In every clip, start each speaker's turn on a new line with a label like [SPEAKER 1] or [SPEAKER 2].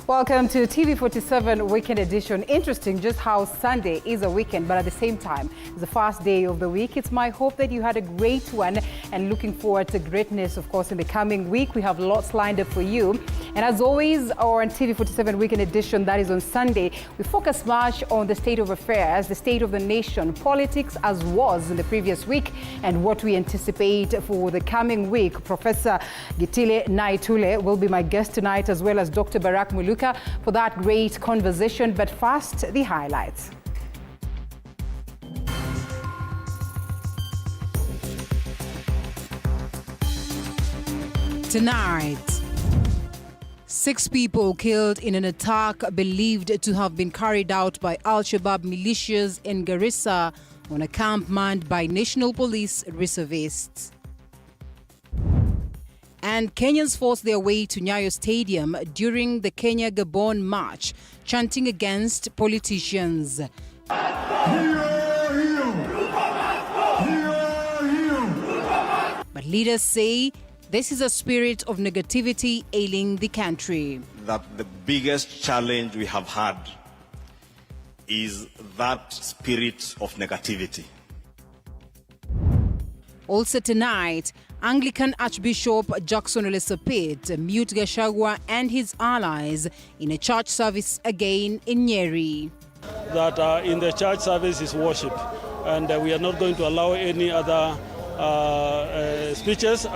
[SPEAKER 1] Welcome to TV47 Weekend Edition. Interesting just how Sunday is a weekend, but at the same time, it's the first day of the week. It's my hope that you had a great one and looking forward to greatness, of course, in the coming week. We have lots lined up for you. And as always, on TV47 Weekend Edition, that is on Sunday, we focus much on the state of affairs, the state of the nation, politics as was in the previous week, and what we anticipate for the coming week. Professor Gitile Naitule will be my guest tonight, as well as Dr. Barak Muluka, for that great conversation. But first, the highlights. Tonight, 6 people killed in an attack believed to have been carried out by Al-Shabaab militias in Garissa on a camp manned by National Police reservists. And Kenyans forced their way to Nyayo Stadium during the Kenya-Gabon march, chanting against politicians. But leaders say this is a spirit of negativity ailing the country.
[SPEAKER 2] That the biggest challenge we have had is that spirit of negativity.
[SPEAKER 1] Also tonight, Anglican Archbishop Jackson Olesopet mute Gachagua and his allies in a church service again in Nyeri.
[SPEAKER 3] That in the church service is worship, and we are not going to allow any other speeches.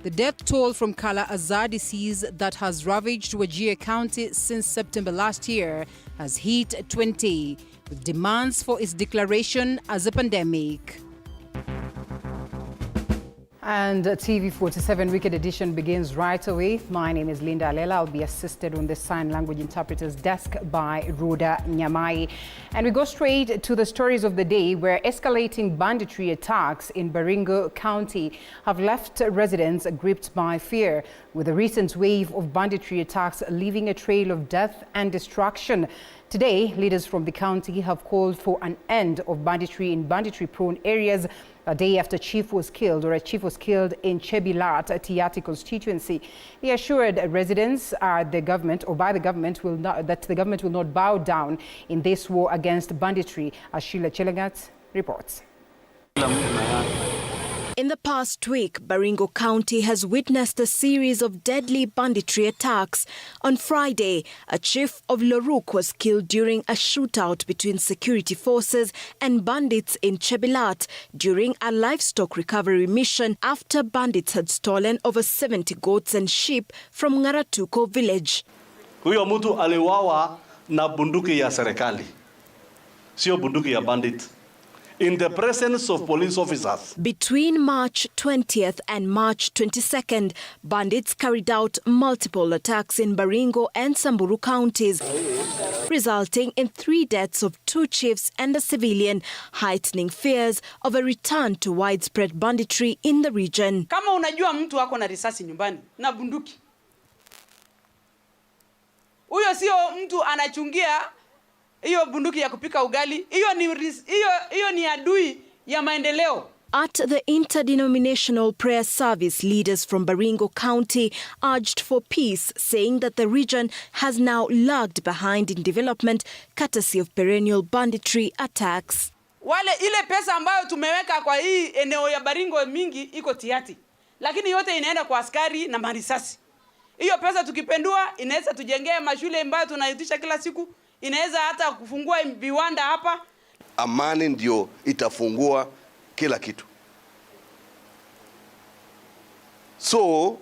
[SPEAKER 1] The death toll from Kala-azar disease that has ravaged Wajir County since September last year has hit 20, with demands for its declaration as a pandemic. And TV47 Weekend Edition begins right away. My name is Linda Alela. I'll be assisted on the sign language interpreter's desk by Rhoda Nyamai. And we go straight to the stories of the day, where escalating banditry attacks in Baringo County have left residents gripped by fear, with a recent wave of banditry attacks leaving a trail of death and destruction. Today, leaders from the county have called for an end of banditry in banditry-prone areas a day after a chief was killed in Chebilat, Tiati constituency. They assured residents that the government will not bow down in this war against banditry, as Sheila Chelagat reports.
[SPEAKER 4] In the past week, Baringo County has witnessed a series of deadly banditry attacks. On Friday, a chief of Loruk was killed during a shootout between security forces and bandits in Chebilat during a livestock recovery mission after bandits had stolen over 70 goats and sheep from Ngaratuko village.
[SPEAKER 5] Huyo mtu aliwawa na bunduki ya serikali, sio bunduki ya bandit, in the presence of police officers.
[SPEAKER 4] Between March 20th and March 22nd, bandits carried out multiple attacks in Baringo and Samburu counties, resulting in 3 deaths of 2 chiefs and a civilian, heightening fears of a return to widespread banditry in the region.
[SPEAKER 6] Kama unajua mtu wako na risasi nyumbani na bunduki, huyo sio mtu anachungia hiyo bunduki ya kupika ugali. Hiyo ni adui ya maendeleo.
[SPEAKER 4] At the interdenominational prayer service, leaders from Baringo County urged for peace, saying that the region has now lagged behind in development courtesy of perennial banditry attacks.
[SPEAKER 6] Ile pesa ambayo tumeweka kwa hii eneo ya Baringo mingi iko Tiati, lakini yote inaenda kwa askari na marisasi. Hiyo pesa tukipendua inaweza tujengee mashule ambayo tunaitisha kila siku, inaweza hata kufungua viwanda hapa.
[SPEAKER 7] Amani ndio itafungua kila kitu. So,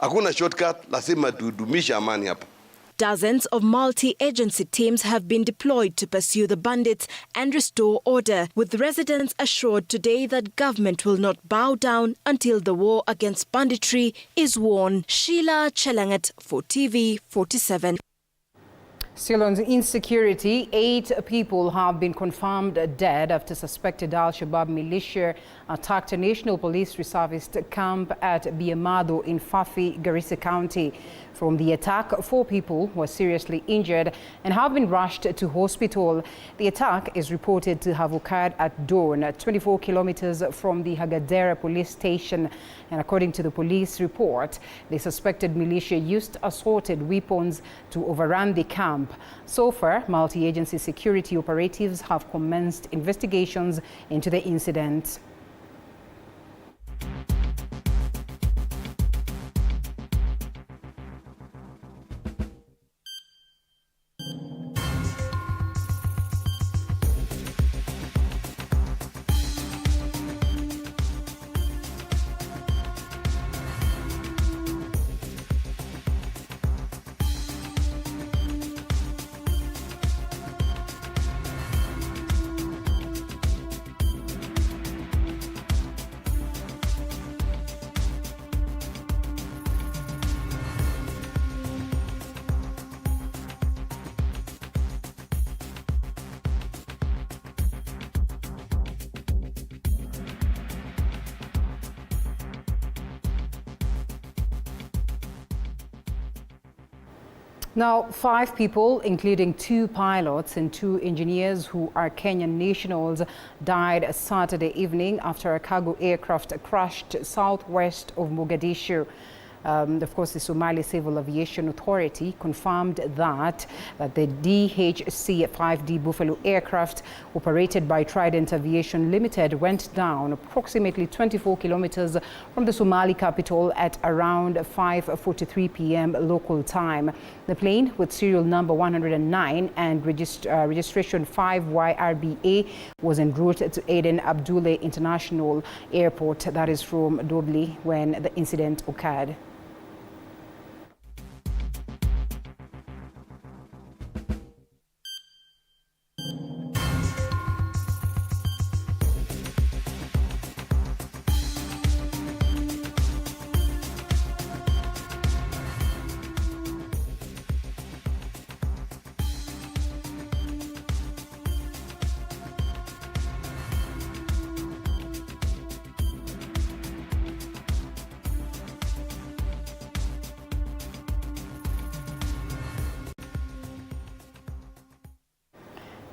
[SPEAKER 7] hakuna shortcut, lazima tudumisha amani hapa.
[SPEAKER 4] Dozens of multi-agency teams have been deployed to pursue the bandits and restore order, with residents assured today that government will not bow down until the war against banditry is won. Sheila Chelangat for TV47.
[SPEAKER 1] Still on insecurity, 8 people have been confirmed dead after suspected Al-Shabaab militia attacked a national police reservist camp at Biamado in Fafi, Garissa County. From the attack, 4 people were seriously injured and have been rushed to hospital. The attack is reported to have occurred at dawn, 24 kilometers from the Hagadera police station. And according to the police report, the suspected militia used assorted weapons to overrun the camp. So far, multi-agency security operatives have commenced investigations into the incident. Now, 5 people, including 2 pilots and 2 engineers who are Kenyan nationals, died Saturday evening after a cargo aircraft crashed southwest of Mogadishu. Of course, the Somali Civil Aviation Authority confirmed that the DHC-5D Buffalo aircraft operated by Trident Aviation Limited went down approximately 24 kilometers from the Somali capital at around 5:43 p.m. local time. The plane, with serial number 109 and registration 5YRBA, was en route to Aden Abdullah International Airport, that is from Dobli, when the incident occurred.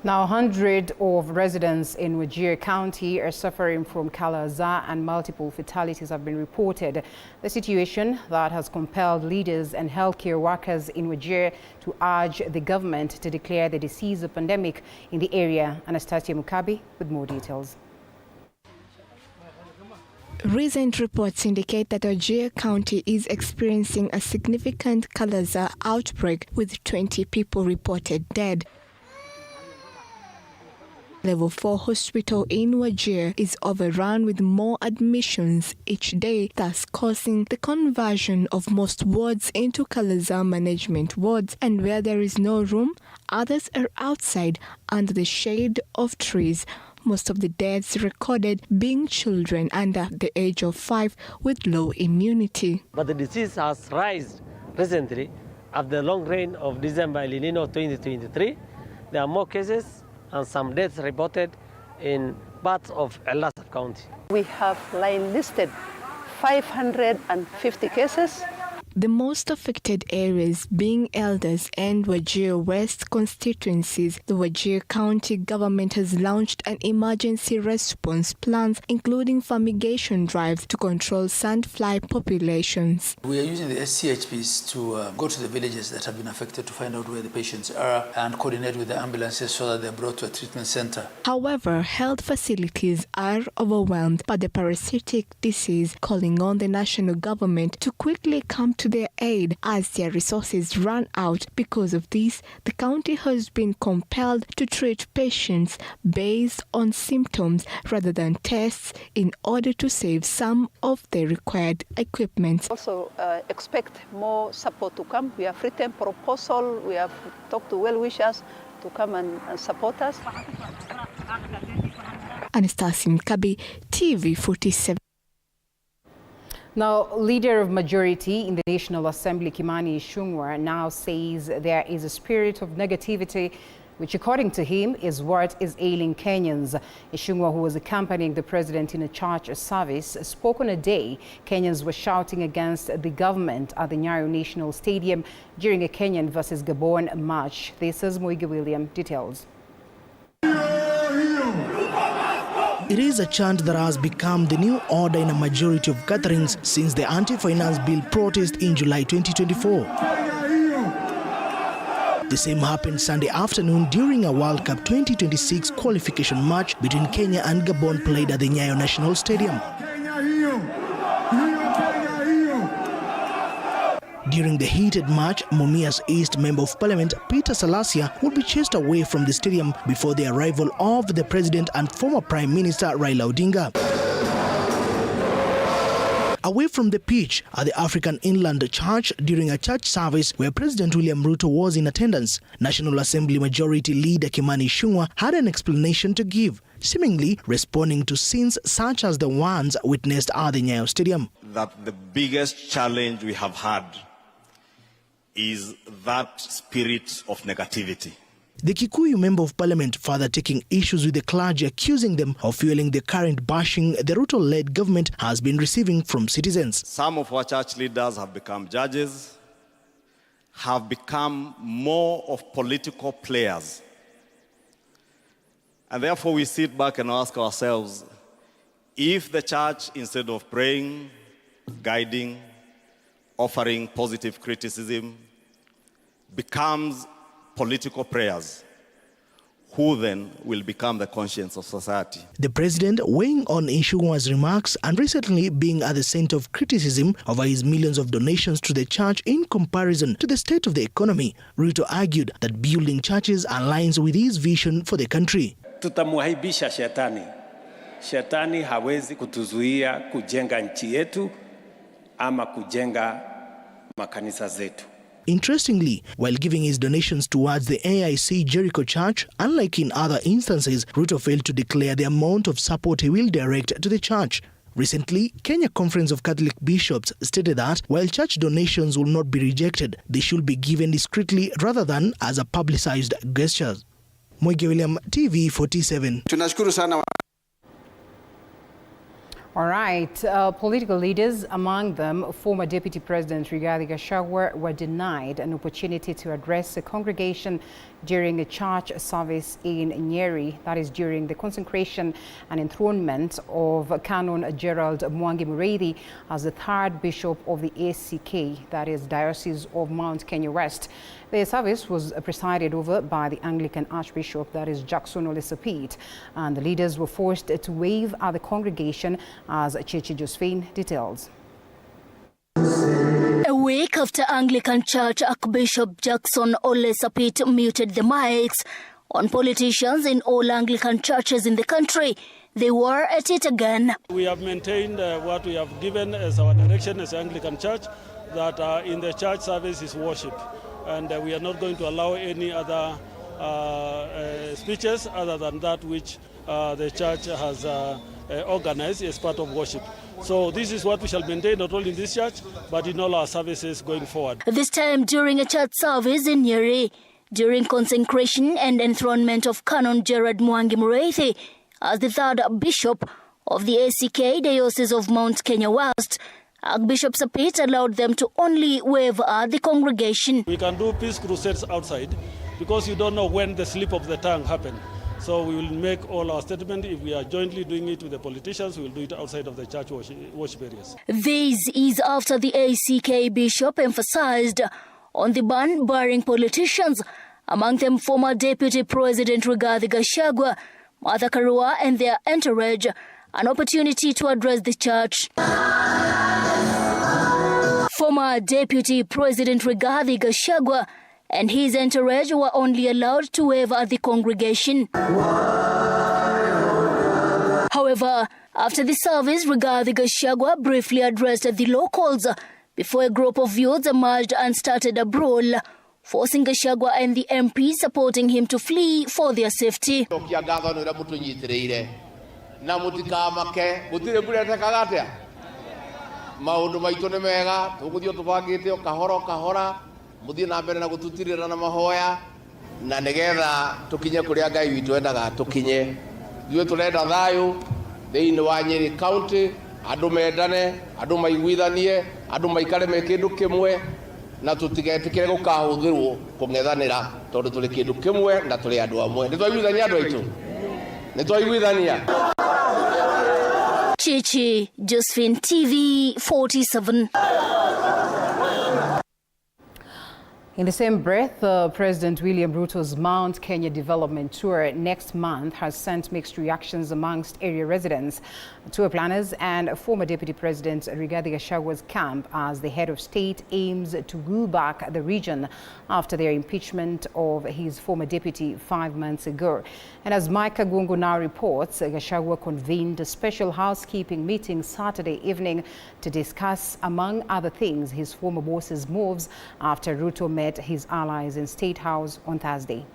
[SPEAKER 1] Now, 100 of residents in Wajir County are suffering from Kala-azar and multiple fatalities have been reported. The situation that has compelled leaders and healthcare workers in Wajir to urge the government to declare the disease a pandemic in the area. Anastasia Mukabi with more details.
[SPEAKER 8] Recent reports indicate that Wajir County is experiencing a significant Kala-azar outbreak with 20 people reported dead. Level 4 hospital in Wajir is overrun with more admissions each day, thus causing the conversion of most wards into Kala-azar management wards, and where there is no room, others are outside under the shade of trees. Most of the deaths recorded being children under the age of 5 with low immunity.
[SPEAKER 9] But the disease has risen recently after the long rain of December El Nino 2023. There are more cases and some deaths reported in parts of Alela County.
[SPEAKER 10] We have listed 550 cases.
[SPEAKER 8] The most affected areas being Elders and Wajir West constituencies. The Wajir County government has launched an emergency response plans, including fumigation drives to control sandfly populations.
[SPEAKER 11] We are using the SCHPs to go to the villages that have been affected to find out where the patients are and coordinate with the ambulances so that they're brought to a treatment center.
[SPEAKER 8] However, health facilities are overwhelmed by the parasitic disease, calling on the national government to quickly come to their aid as their resources run out. Because of this, the county has been compelled to treat patients based on symptoms rather than tests in order to save some of the required equipment.
[SPEAKER 10] Also expect more support to come. We have written proposal. We have talked to well-wishers to come and support us.
[SPEAKER 8] Anastasia Mukabi, TV47.
[SPEAKER 1] Now, leader of majority in the National Assembly, Kimani Ichung'wah, now says there is a spirit of negativity, which according to him is what is ailing Kenyans. Ichung'wah, who was accompanying the president in a church service, spoke on a day Kenyans were shouting against the government at the Nyayo National Stadium during a Kenyan versus Gabon match. This is Moige William. Details.
[SPEAKER 12] It is a chant that has become the new order in a majority of gatherings since the anti-finance bill protest in July 2024. The same happened Sunday afternoon during a World Cup 2026 qualification match between Kenya and Gabon played at the Nyayo National Stadium. During the heated match, Mumias East Member of Parliament Peter Salasia would be chased away from the stadium before the arrival of the President and former Prime Minister Raila Odinga. Away from the pitch at the African Inland Church during a church service where President William Ruto was in attendance, National Assembly Majority Leader Kimani Ichung'wah had an explanation to give, seemingly responding to scenes such as the ones witnessed at the Nyayo Stadium.
[SPEAKER 2] That the biggest challenge we have had is that spirit of negativity.
[SPEAKER 12] The Kikuyu Member of Parliament further taking issues with the clergy, accusing them of fueling the current bashing the Ruto-led government has been receiving from citizens.
[SPEAKER 2] Some of our church leaders have become judges, have become more of political players. And therefore we sit back and ask ourselves, if the church, instead of praying, guiding, offering positive criticism, becomes political prayers, who then will become the conscience of society?
[SPEAKER 12] The president weighing on Ichung'wah's remarks and recently being at the center of criticism over his millions of donations to the church in comparison to the state of the economy, Ruto argued that building churches aligns with his vision for the country.
[SPEAKER 13] Tutamuaibisha shetani. Shetani hawezi kutuzuia kujenga nchi yetu ama kujenga makanisa zetu.
[SPEAKER 12] Interestingly, while giving his donations towards the AIC Jericho Church, unlike in other instances, Ruto failed to declare the amount of support he will direct to the church. Recently, Kenya Conference of Catholic Bishops stated that while church donations will not be rejected, they should be given discreetly rather than as a publicized gesture. Moige William, TV47.
[SPEAKER 14] Tunashukuru sana.
[SPEAKER 1] All right, political leaders, among them former Deputy President Rigathi Gachagua, were denied an opportunity to address a congregation during a church service in Nyeri, that is during the consecration and enthronement of Canon Gerald Mwangi Mureithi as the third bishop of the ACK, that is Diocese of Mount Kenya West. The service was presided over by the Anglican Archbishop, that is Jackson Ole Sapit, and the leaders were forced to wave at the congregation, as Chechi Josephine details.
[SPEAKER 15] A week after Anglican Church Archbishop Jackson Ole Sapit muted the mics on politicians in all Anglican churches in the country, they were at it again.
[SPEAKER 3] We have maintained what we have given as our direction as Anglican Church, that in the church service is worship. And we are not going to allow any other speeches other than that which the church has organized as part of worship. So this is what we shall maintain not only in this church, but in all our services going forward. This time during a church service in Nyeri, during consecration and enthronement of Canon Gerald Mwangi Mureithi as the third bishop of the ACK Diocese of Mount Kenya West, Archbishop Sapit allowed them to only wave at the congregation. We can do peace crusades outside because you don't know when the slip of the tongue happened. So we will make all our statement. If we are jointly doing it with the politicians, we will do it outside of the church worship areas. This is after the ACK bishop emphasized on the ban barring politicians, among them former Deputy President Rigathi Gachagua, Martha Karua and their entourage, an opportunity to address the church. Former Deputy President Rigathi Gachagua and his entourage were only allowed to wave at the congregation. However, after the service, Rigathi Gachagua briefly addressed the locals before a group of youths emerged and started a brawl, forcing Gachagua and the MP supporting him to flee for their safety.
[SPEAKER 14] maundu maitu ni mega tuguthio tubangite o kahora kahora muthie na mbere na gututirira na mahoya na nigetha tukinye kuria Ngai witu endaga tukinye thwe turenda thayu thiini wa Nyeri County andu mendane andu maiguithanie andu maikare me kindu kimwe na tutigetikire gukahuthirwo kung'ethanira tondu tuli kindu kimwe na tuli andu amwe ni twaiguithania andu aitu ni twaiguithania.
[SPEAKER 15] Chichi, Josephine, TV47.
[SPEAKER 1] In the same breath, President William Ruto's Mount Kenya development tour next month has sent mixed reactions amongst area residents, tour planners and former Deputy President Rigathi Gachagwa's camp as the head of state aims to woo back the region after their impeachment of his former deputy 5 months ago. And as Mike Kagungu now reports, Gachagua convened a special housekeeping meeting Saturday evening to discuss, among other things, his former boss's moves after Ruto met his allies in State House on Thursday.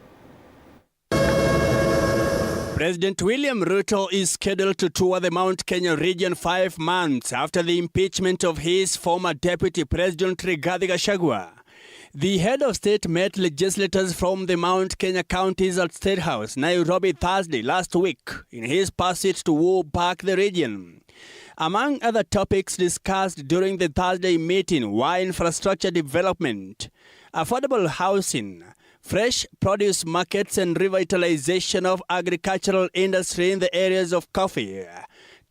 [SPEAKER 16] President William Ruto is scheduled to tour the Mount Kenya region 5 months after the impeachment of his former Deputy President Rigathi Gachagua. The head of state met legislators from the Mount Kenya counties at State House, Nairobi, Thursday last week in his pursuit to woo back the region. Among other topics discussed during the Thursday meeting were infrastructure development, affordable housing, fresh produce markets and revitalization of agricultural industry in the areas of coffee,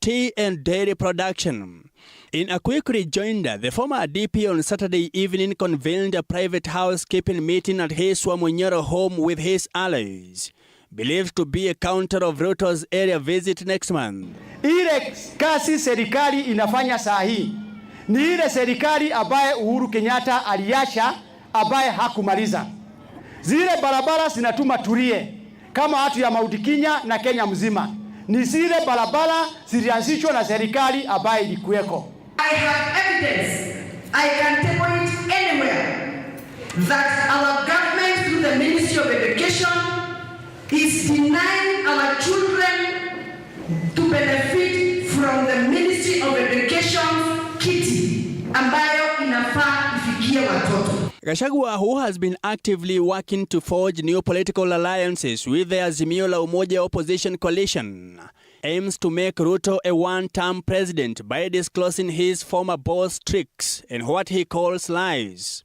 [SPEAKER 16] tea and dairy production. In a quick rejoinder, the former DP on Saturday evening convened a private housekeeping meeting at his Wamunyoro home with his allies, believed to be a counter of Ruto's area visit next month.
[SPEAKER 17] Ile kazi serikali inafanya saa hii ni ile serikali ambaye Uhuru Kenyatta aliacha ambaye hakumaliza. Zile barabara zinatuma tulie kama watu ya Mount Kenya na Kenya mzima. Ni zile barabara zilianzishwa na serikali ambaye ilikuweko.
[SPEAKER 18] I have evidence, I can table it anywhere, that our government through the Ministry of Education is denying our children to benefit from the Ministry of Education kiti ambayo inafaa ifikie watoto.
[SPEAKER 16] Gachagua, who has been actively working to forge new political alliances with the Azimio la Umoja opposition coalition, aims to make Ruto a one-term president by disclosing his former boss' tricks and what he calls lies.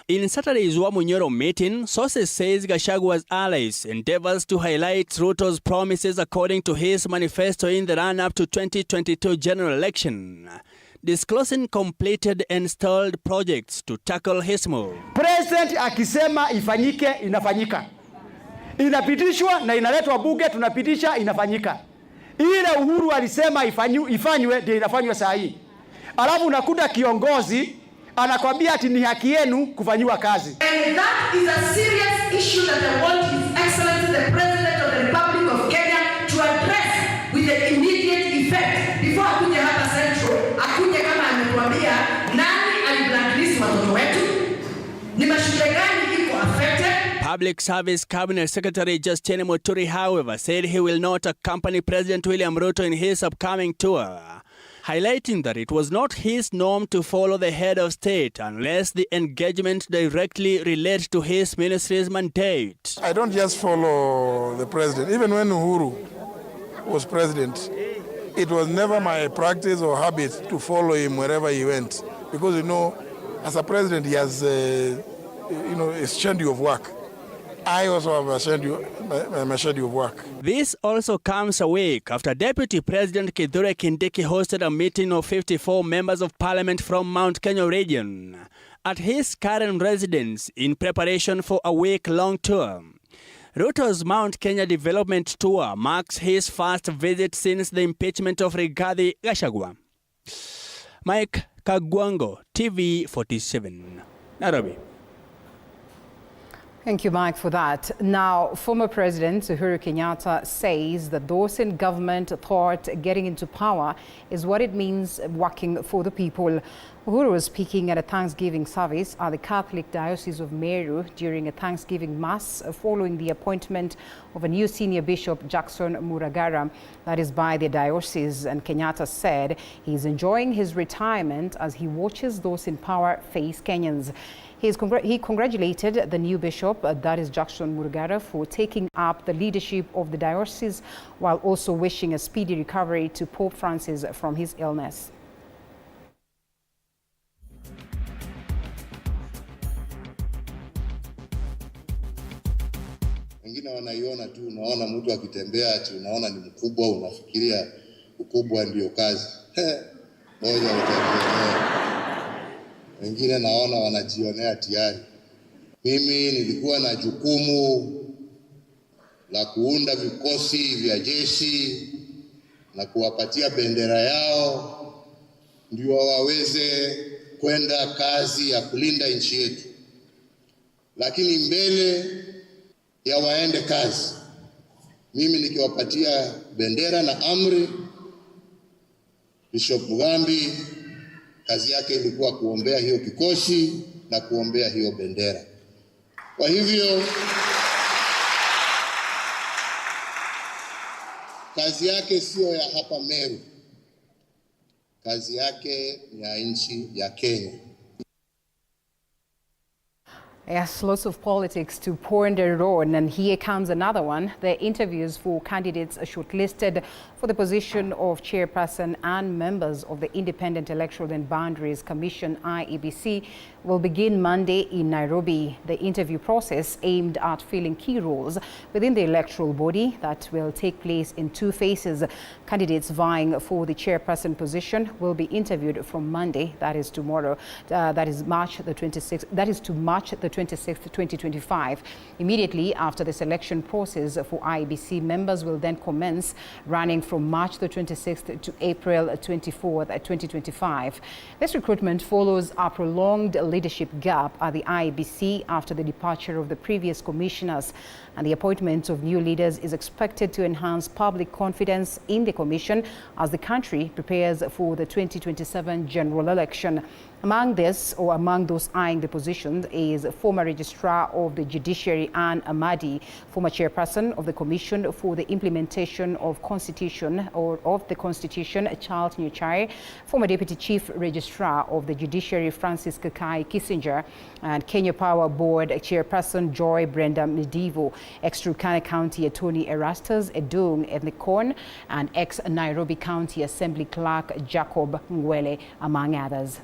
[SPEAKER 16] In Saturday's Wamunyoro meeting, sources says Gachagua's allies endeavors to highlight Ruto's promises according to his manifesto in the run-up to 2022 general election, disclosing completed and stalled projects to tackle his move.
[SPEAKER 17] President akisema ifanyike inafanyika. Inapitishwa na inaletwa bunge tunapitisha inafanyika. Ile Uhuru alisema ifanywe ndio inafanywa saa hii. Alafu unakuta kiongozi anakwambia ati ni haki yenu kufanywa kazi.
[SPEAKER 18] And that is a serious issue that I want His Excellency the President of the Republic of Kenya to address with the immediate effect before akuje hapa Central, akuje kama ametuambia nani aliblacklist watoto wetu, ni mashule gani iko affected.
[SPEAKER 16] Public Service Cabinet Secretary Justin Muturi, however, said he will not accompany President William Ruto in his upcoming tour, highlighting that it was not his norm to follow the head of state unless the engagement directly relates to his ministry's mandate.
[SPEAKER 19] I don't just follow the president. Even when Uhuru was president, it was never my practice or habit to follow him wherever he went. Because, you know, as a president, he has, a schedule of work. I also have a schedule of work.
[SPEAKER 16] This also comes a week after Deputy President Kithure Kindiki hosted a meeting of 54 members of parliament from Mount Kenya region at his current residence in preparation for a week-long tour. Ruto's Mount Kenya development tour marks his first visit since the impeachment of Rigathi Gachagua. Mike Kagwango, TV47, Nairobi.
[SPEAKER 1] Thank you, Mike, for that. Now, former President Uhuru Kenyatta says that those in government thought getting into power is what it means working for the people. Uhuru was speaking at a Thanksgiving service at the Catholic Diocese of Meru during a Thanksgiving Mass following the appointment of a new senior bishop, Jackson Muragara, that is by the diocese. And Kenyatta said he's enjoying his retirement as he watches those in power face Kenyans. He congratulated the new bishop, that is Jackson Muragara, for taking up the leadership of the diocese while also wishing a speedy recovery to Pope Francis from his illness.
[SPEAKER 20] Wengine wanaiona tu, unaona mtu akitembea ati unaona ni mkubwa, unafikiria ukubwa ndio kazi. Moja utajionea. Wengine naona wanajionea tayari. Mimi nilikuwa na jukumu la kuunda vikosi vya jeshi na kuwapatia bendera yao ndio waweze kwenda kazi ya kulinda nchi yetu. Lakini mbele ya waende kazi, mimi nikiwapatia bendera na amri, Bishop Mugambi kazi yake ilikuwa kuombea hiyo kikosi na kuombea hiyo bendera. Kwa hivyo kazi yake sio ya hapa Meru, kazi yake ni ya nchi ya Kenya.
[SPEAKER 1] Yes, lots of politics to ponder on, and here comes another one. The interviews for candidates shortlisted for the position of chairperson and members of the Independent Electoral and Boundaries Commission, IEBC, will begin Monday in Nairobi. The interview process aimed at filling key roles within the electoral body that will take place in two phases. Candidates vying for the chairperson position will be interviewed from Monday, that is tomorrow, that is March the 26th, that is to March the 26th, 2025. Immediately after the selection process for IEBC, members will then commence running from March the 26th to April 24th, 2025. This recruitment follows a prolonged leadership gap at the IEBC after the departure of the previous commissioners, and the appointment of new leaders is expected to enhance public confidence in the commission as the country prepares for the 2027 general election. Among those eyeing the position is former Registrar of the Judiciary Anne Amadi, former Chairperson of the Commission for the Implementation of Constitution Charles Nyachae, former Deputy Chief Registrar of the Judiciary Francis Kakai Kissinger, and Kenya Power Board Chairperson Joy Brenda Medivo, ex-Turkana County Attorney Erastus Edung Ethnicon, and ex-Nairobi County Assembly Clerk Jacob Ngwele, among others.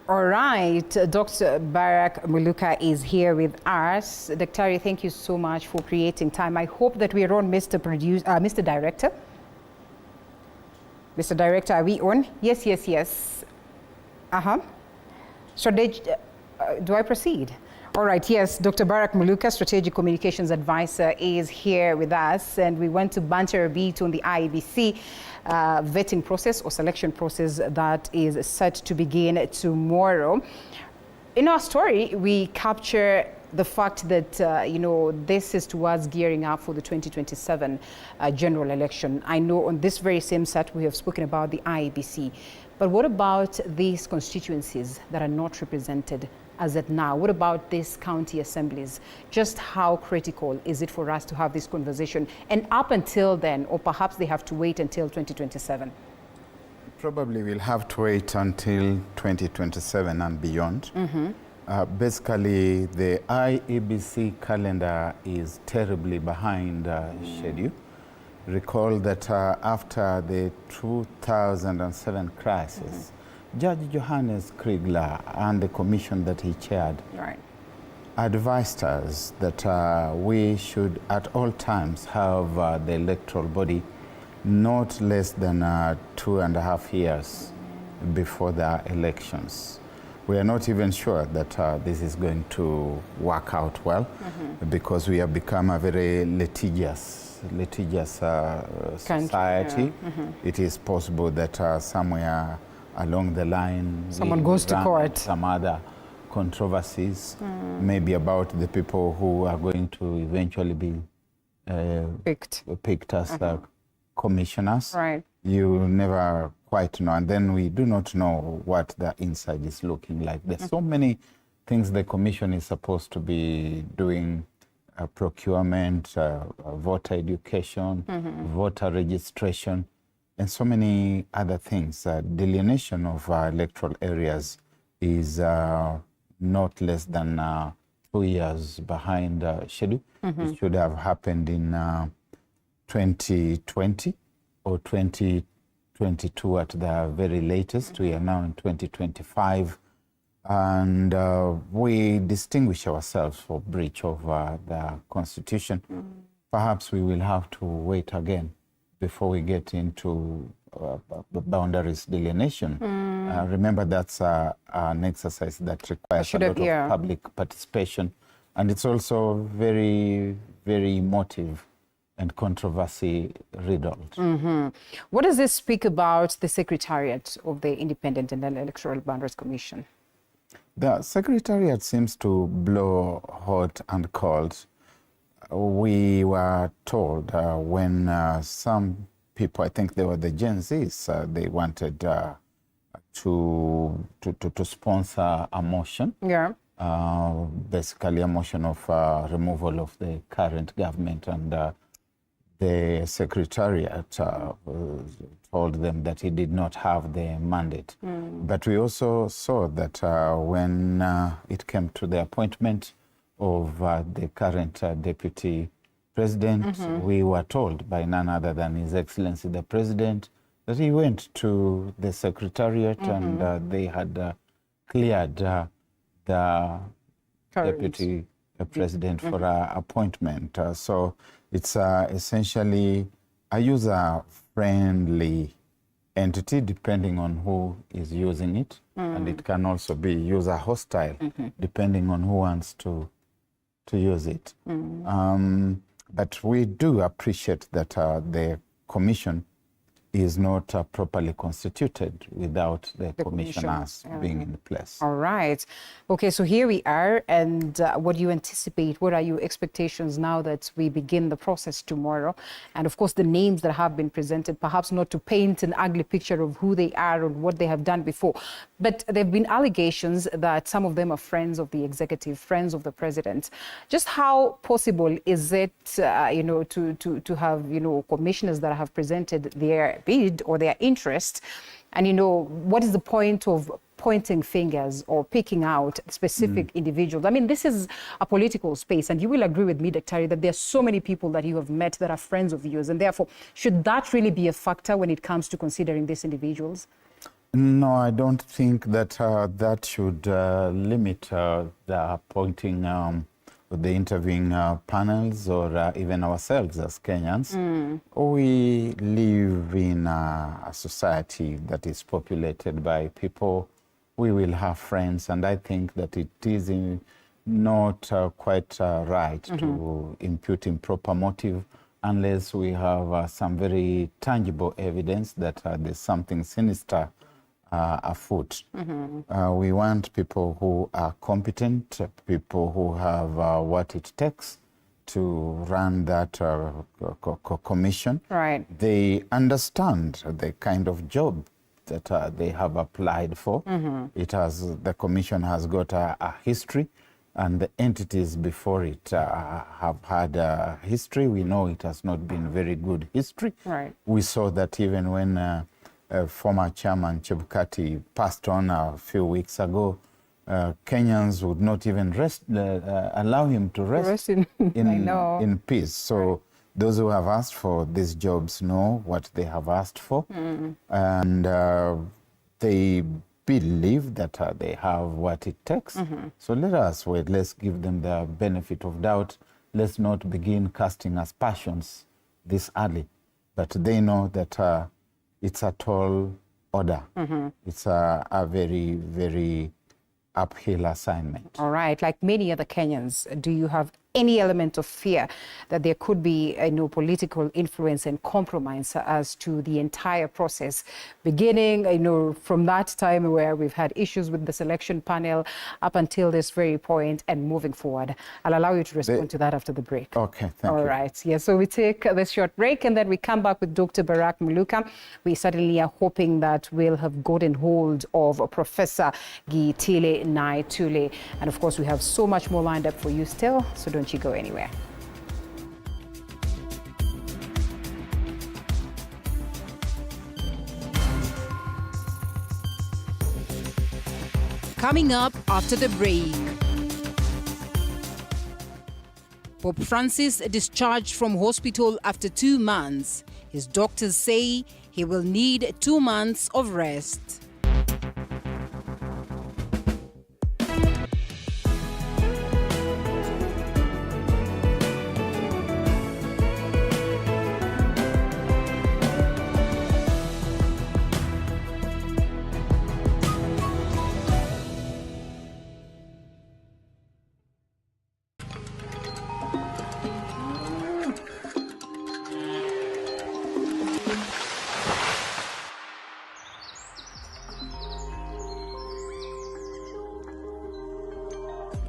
[SPEAKER 1] All right, Dr. Barak Muluka is here with us. Dr. thank you so much for creating time. I hope that we are on, Mr. Director. Mr. Director, are we on? Yes. So do I proceed? All right, yes, Dr. Barak Muluka, Strategic Communications Advisor, is here with us, and we want to banter a bit on the IEBC vetting process or selection process that is set to begin tomorrow. In our story, we capture the fact that, this is towards gearing up for the 2027 general election. I know on this very same set, we have spoken about the IEBC. But what about these constituencies that are not represented as at now? What about these county assemblies? Just how critical is it for us to have this conversation? And up until then, or perhaps they have to wait until 2027?
[SPEAKER 21] probably will have to wait until 2027 and beyond. Basically, the IEBC calendar is terribly behind schedule. Recall that after the 2007 crisis, Judge Johannes Kriegler and the commission that he chaired advised us that we should at all times have the electoral body not less than 2.5 years before the elections. We are not even sure that this is going to work out well because we have become a very litigious society. It is possible that somewhere along the line
[SPEAKER 1] someone goes to court.
[SPEAKER 21] Some other controversies, maybe about the people who are going to eventually be picked as commissioners. You never quite know, and then we do not know what the inside is looking like. There's so many things the commission is supposed to be doing: procurement, voter education, voter registration, and so many other things. Delineation of electoral areas is not less than 2 years behind schedule. It should have happened in 2020 or 2022 at the very latest. We are now in 2025, and we distinguish ourselves for breach of the Constitution. Perhaps we will have to wait again before we get into boundaries delineation. Remember, that's an exercise that requires a lot of public participation, and it's also very, very emotive and controversy riddled.
[SPEAKER 1] What does this speak about the Secretariat of the Independent and Electoral Boundaries Commission?
[SPEAKER 21] The Secretariat seems to blow hot and cold. We were told when some people, I think they were the Gen Zs, they wanted to sponsor a motion. Basically a motion of removal of the current government, and the Secretariat told them that he did not have the mandate. But we also saw that when it came to the appointment of the current Deputy President, we were told by none other than His Excellency the President that he went to the Secretariat and they had cleared the Deputy President for appointment. So it's essentially a user-friendly entity depending on who is using it, and it can also be user-hostile depending on who wants to use it. But we do appreciate that the Commission is not properly constituted without the commissioners being in place.
[SPEAKER 1] All right. Okay, so here we are. And what do you anticipate? What are your expectations now that we begin the process tomorrow? And of course, the names that have been presented, perhaps not to paint an ugly picture of who they are or what they have done before, but there have been allegations that some of them are friends of the executive, friends of the president. Just how possible is it, to have, commissioners that have presented their bid or their interest, and what is the point of pointing fingers or picking out specific individuals? I mean, this is a political space, and you will agree with me, Dr. that there are so many people that you have met that are friends of yours, and therefore, should that really be a factor when it comes to considering these individuals?
[SPEAKER 21] No, I don't think that that should limit the appointing the interviewing panels or even ourselves as Kenyans. We live in a society that is populated by people. We will have friends, and I think that it is not quite right to impute improper motive unless we have some very tangible evidence that there's something sinister afoot. We want people who are competent, people who have what it takes to run that commission.
[SPEAKER 1] Right.
[SPEAKER 21] They understand the kind of job that they have applied for. The commission has got a history, and the entities before it have had a history. We know it has not been very good history.
[SPEAKER 1] Right.
[SPEAKER 21] We saw that even when former chairman Chebukati passed on a few weeks ago, Kenyans would not even allow him to rest in peace. So those who have asked for these jobs know what they have asked for, and they believe that they have what it takes. So let us wait. Let's give them the benefit of doubt. Let's not begin casting aspersions this early. But they know that it's a tall order. It's a very, very uphill assignment.
[SPEAKER 1] All right. Like many other Kenyans, do you have any element of fear that there could be political influence and compromise as to the entire process, beginning from that time where we've had issues with the selection panel up until this very point and moving forward? I'll allow you to respond to that after the break.
[SPEAKER 21] Okay, thank you.
[SPEAKER 1] All right. Yeah, so we take this short break and then we come back with Dr. Barak Muluka. We certainly are hoping that we'll have gotten hold of Professor Gitile Naitule. And of course, we have so much more lined up for you still, so don't you go anywhere.
[SPEAKER 5] Coming up after the break. Pope Francis discharged from hospital after 2 months. His doctors say he will need 2 months of rest.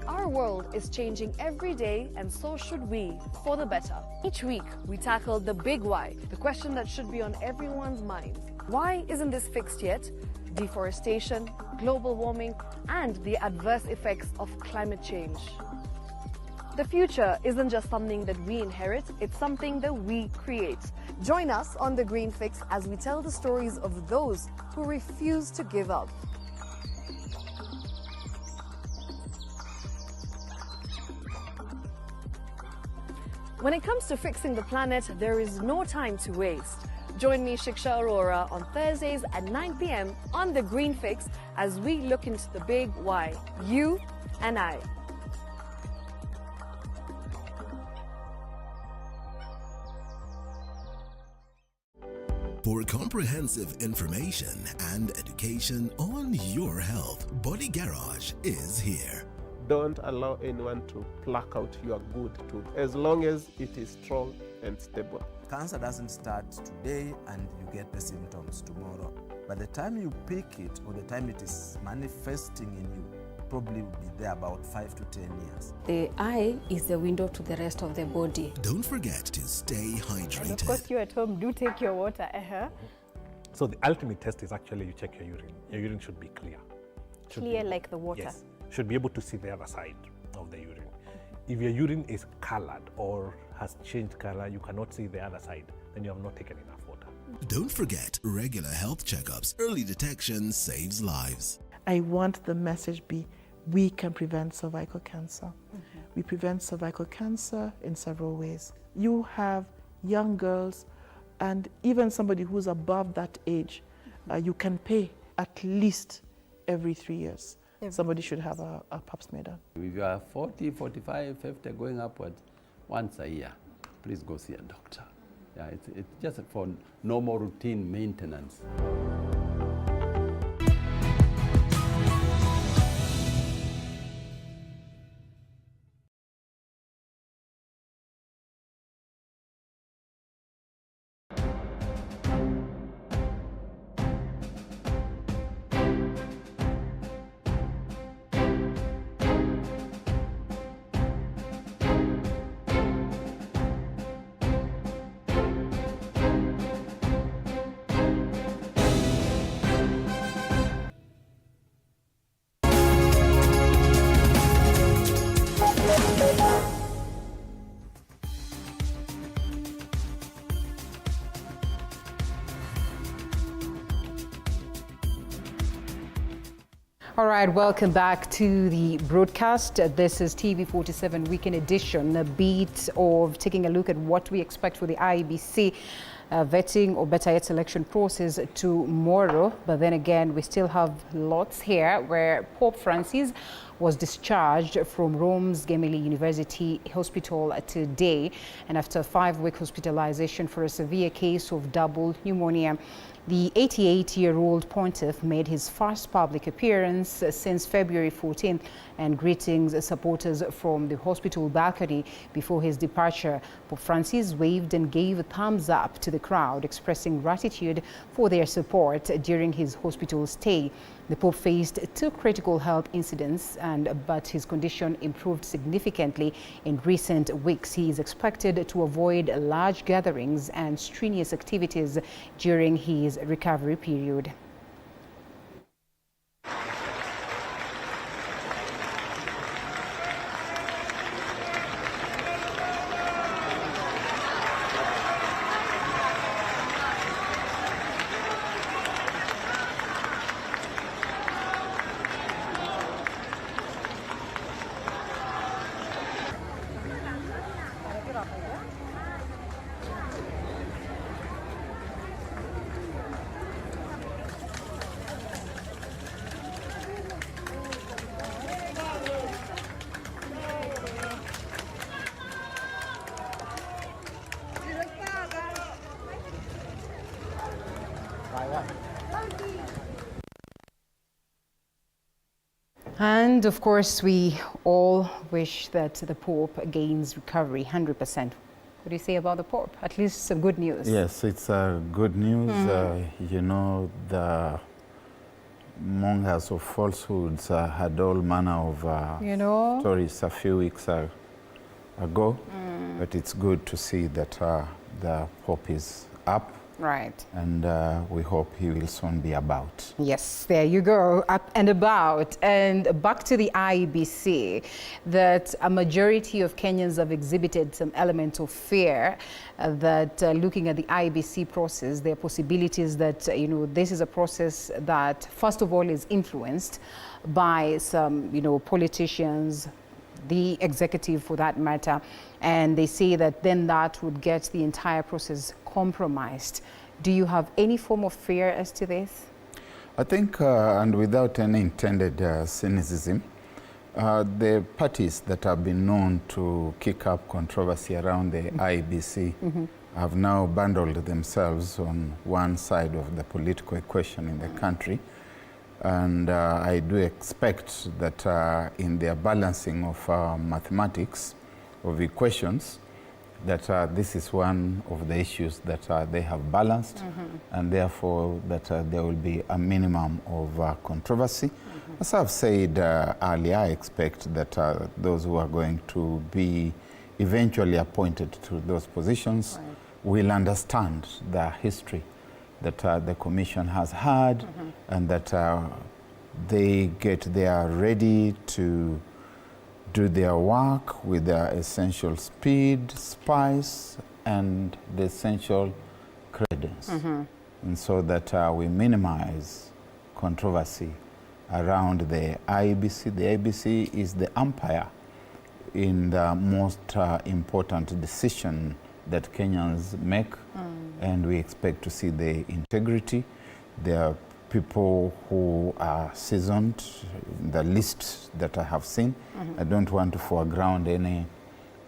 [SPEAKER 22] Our world is changing every day, and so should we, for the better. Each week, we tackle the big why, the question that should be on everyone's mind. Why isn't this fixed yet? Deforestation, global warming, and the adverse effects of climate change. The future isn't just something that we inherit, it's something that we create. Join us on The Green Fix as we tell the stories of those who refuse to give up. When it comes to fixing the planet, there is no time to waste. Join me, Shiksha Arora, on Thursdays at 9 p.m. on The Green Fix as we look into the big why, you and I.
[SPEAKER 23] For comprehensive information and education on your health, Body Garage is here.
[SPEAKER 24] Don't allow anyone to pluck out your good tooth, as long as it is strong and stable.
[SPEAKER 25] Cancer doesn't start today and you get the symptoms tomorrow. By the time you pick it or the time it is manifesting in you, probably will be there about 5 to 10 years.
[SPEAKER 26] The eye is the window to the rest of the body.
[SPEAKER 23] Don't forget to stay hydrated.
[SPEAKER 1] And of course, you at home do take your water.
[SPEAKER 27] So the ultimate test is actually you check your urine. Your urine should be clear.
[SPEAKER 1] Clear like the water?
[SPEAKER 27] Yes. Should be able to see the other side of the urine. If your urine is colored or has changed color, you cannot see the other side, then you have not taken enough water.
[SPEAKER 23] Don't forget regular health checkups. Early detection saves lives.
[SPEAKER 28] I want the message be, we can prevent cervical cancer. We prevent cervical cancer in several ways. You have young girls and even somebody who's above that age, you can pay at least every 3 years. Somebody should have a pap smear done.
[SPEAKER 29] If you are 40, 45, 50, going upwards, once a year, please go see a doctor. Yeah, it's just for normal routine maintenance.
[SPEAKER 1] All right, welcome back to the broadcast. This is TV47 Weekend Edition, a bit of taking a look at what we expect for the IEBC vetting or better yet selection process tomorrow. But then again, we still have lots here where Pope Francis was discharged from Rome's Gemelli University Hospital today, and after a 5-week hospitalization for a severe case of double pneumonia. The 88-year-old pontiff made his first public appearance since February 14th and greetings supporters from the hospital balcony before his departure. Pope Francis waved and gave a thumbs up to the crowd, expressing gratitude for their support during his hospital stay. The Pope faced 2 critical health incidents, but his condition improved significantly in recent weeks. He is expected to avoid large gatherings and strenuous activities during his recovery period. And of course, we all wish that the Pope gains recovery 100%. What do you say about the Pope? At least some good news.
[SPEAKER 21] Yes, it's good news. You know, the mongers of falsehoods had all manner of stories a few weeks ago. But it's good to see that the Pope is up.
[SPEAKER 1] Right.
[SPEAKER 21] And we hope he will soon be about.
[SPEAKER 1] Yes, there you go, up and about. And back to the IEBC, that a majority of Kenyans have exhibited some element of fear that looking at the IEBC process, there are possibilities that, this is a process that, first of all, is influenced by some, politicians, the executive for that matter, and they say that then that would get the entire process compromised. Do you have any form of fear as to this?
[SPEAKER 21] I think, and without any intended cynicism, the parties that have been known to kick up controversy around the IEBC have now bundled themselves on one side of the political equation in the country. And I do expect that in their balancing of mathematics, of equations, that this is one of the issues that they have balanced, and therefore that there will be a minimum of controversy. As I've said earlier, I expect that those who are going to be eventually appointed to those positions will understand the history that the Commission has had, and that they get there ready to do their work with their essential speed, spice, and the essential credence. And so that we minimize controversy around the IEBC. The IEBC is the umpire in the most important decision that Kenyans make, and we expect to see the integrity. There are people who are seasoned, the list that I have seen. I don't want to foreground any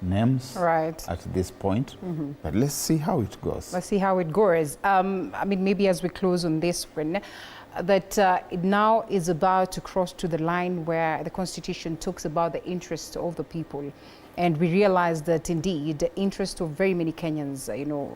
[SPEAKER 21] names at this point, but let's see how it goes.
[SPEAKER 1] Let's see how it goes. I mean, maybe as we close on this one, that it now is about to cross to the line where the Constitution talks about the interests of the people. And we realize that indeed the interest of very many Kenyans,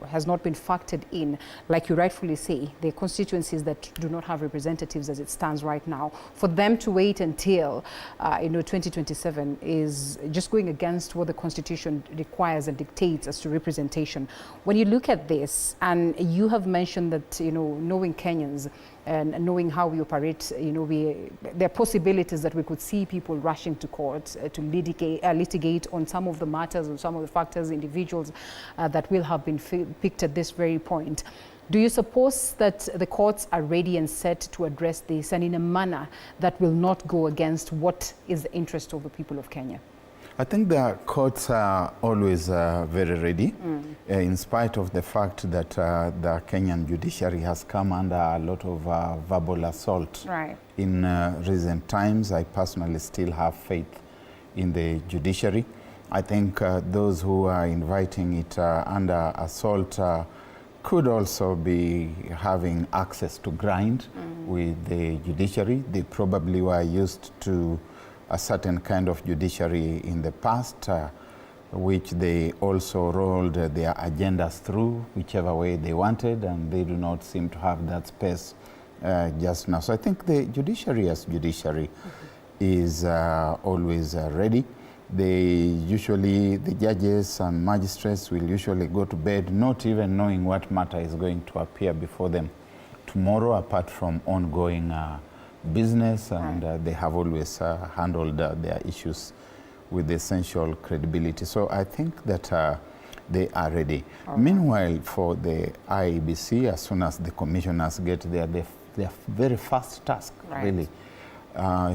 [SPEAKER 1] has not been factored in. Like you rightfully say, there are constituencies that do not have representatives as it stands right now. For them to wait until, 2027 is just going against what the Constitution requires and dictates as to representation. When you look at this, and you have mentioned that, knowing Kenyans and knowing how we operate, there are possibilities that we could see people rushing to court to litigate on some of the matters, on some of the factors, individuals that will have been picked at this very point. Do you suppose that the courts are ready and set to address this, and in a manner that will not go against what is the interest of the people of Kenya?
[SPEAKER 21] I think the courts are always very ready, in spite of the fact that the Kenyan judiciary has come under a lot of verbal assault in recent times. I personally still have faith in the judiciary. I think those who are inviting it under assault could also be having access to grind with the judiciary. They probably were used to a certain kind of judiciary in the past, which they also rolled their agendas through whichever way they wanted, and they do not seem to have that space just now. So I think the judiciary as judiciary is always ready. The judges and magistrates will usually go to bed not even knowing what matter is going to appear before them tomorrow, apart from ongoing business, and they have always handled their issues with essential credibility. So I think that they are ready. Meanwhile, for the IEBC, as soon as the commissioners get there, their very first task really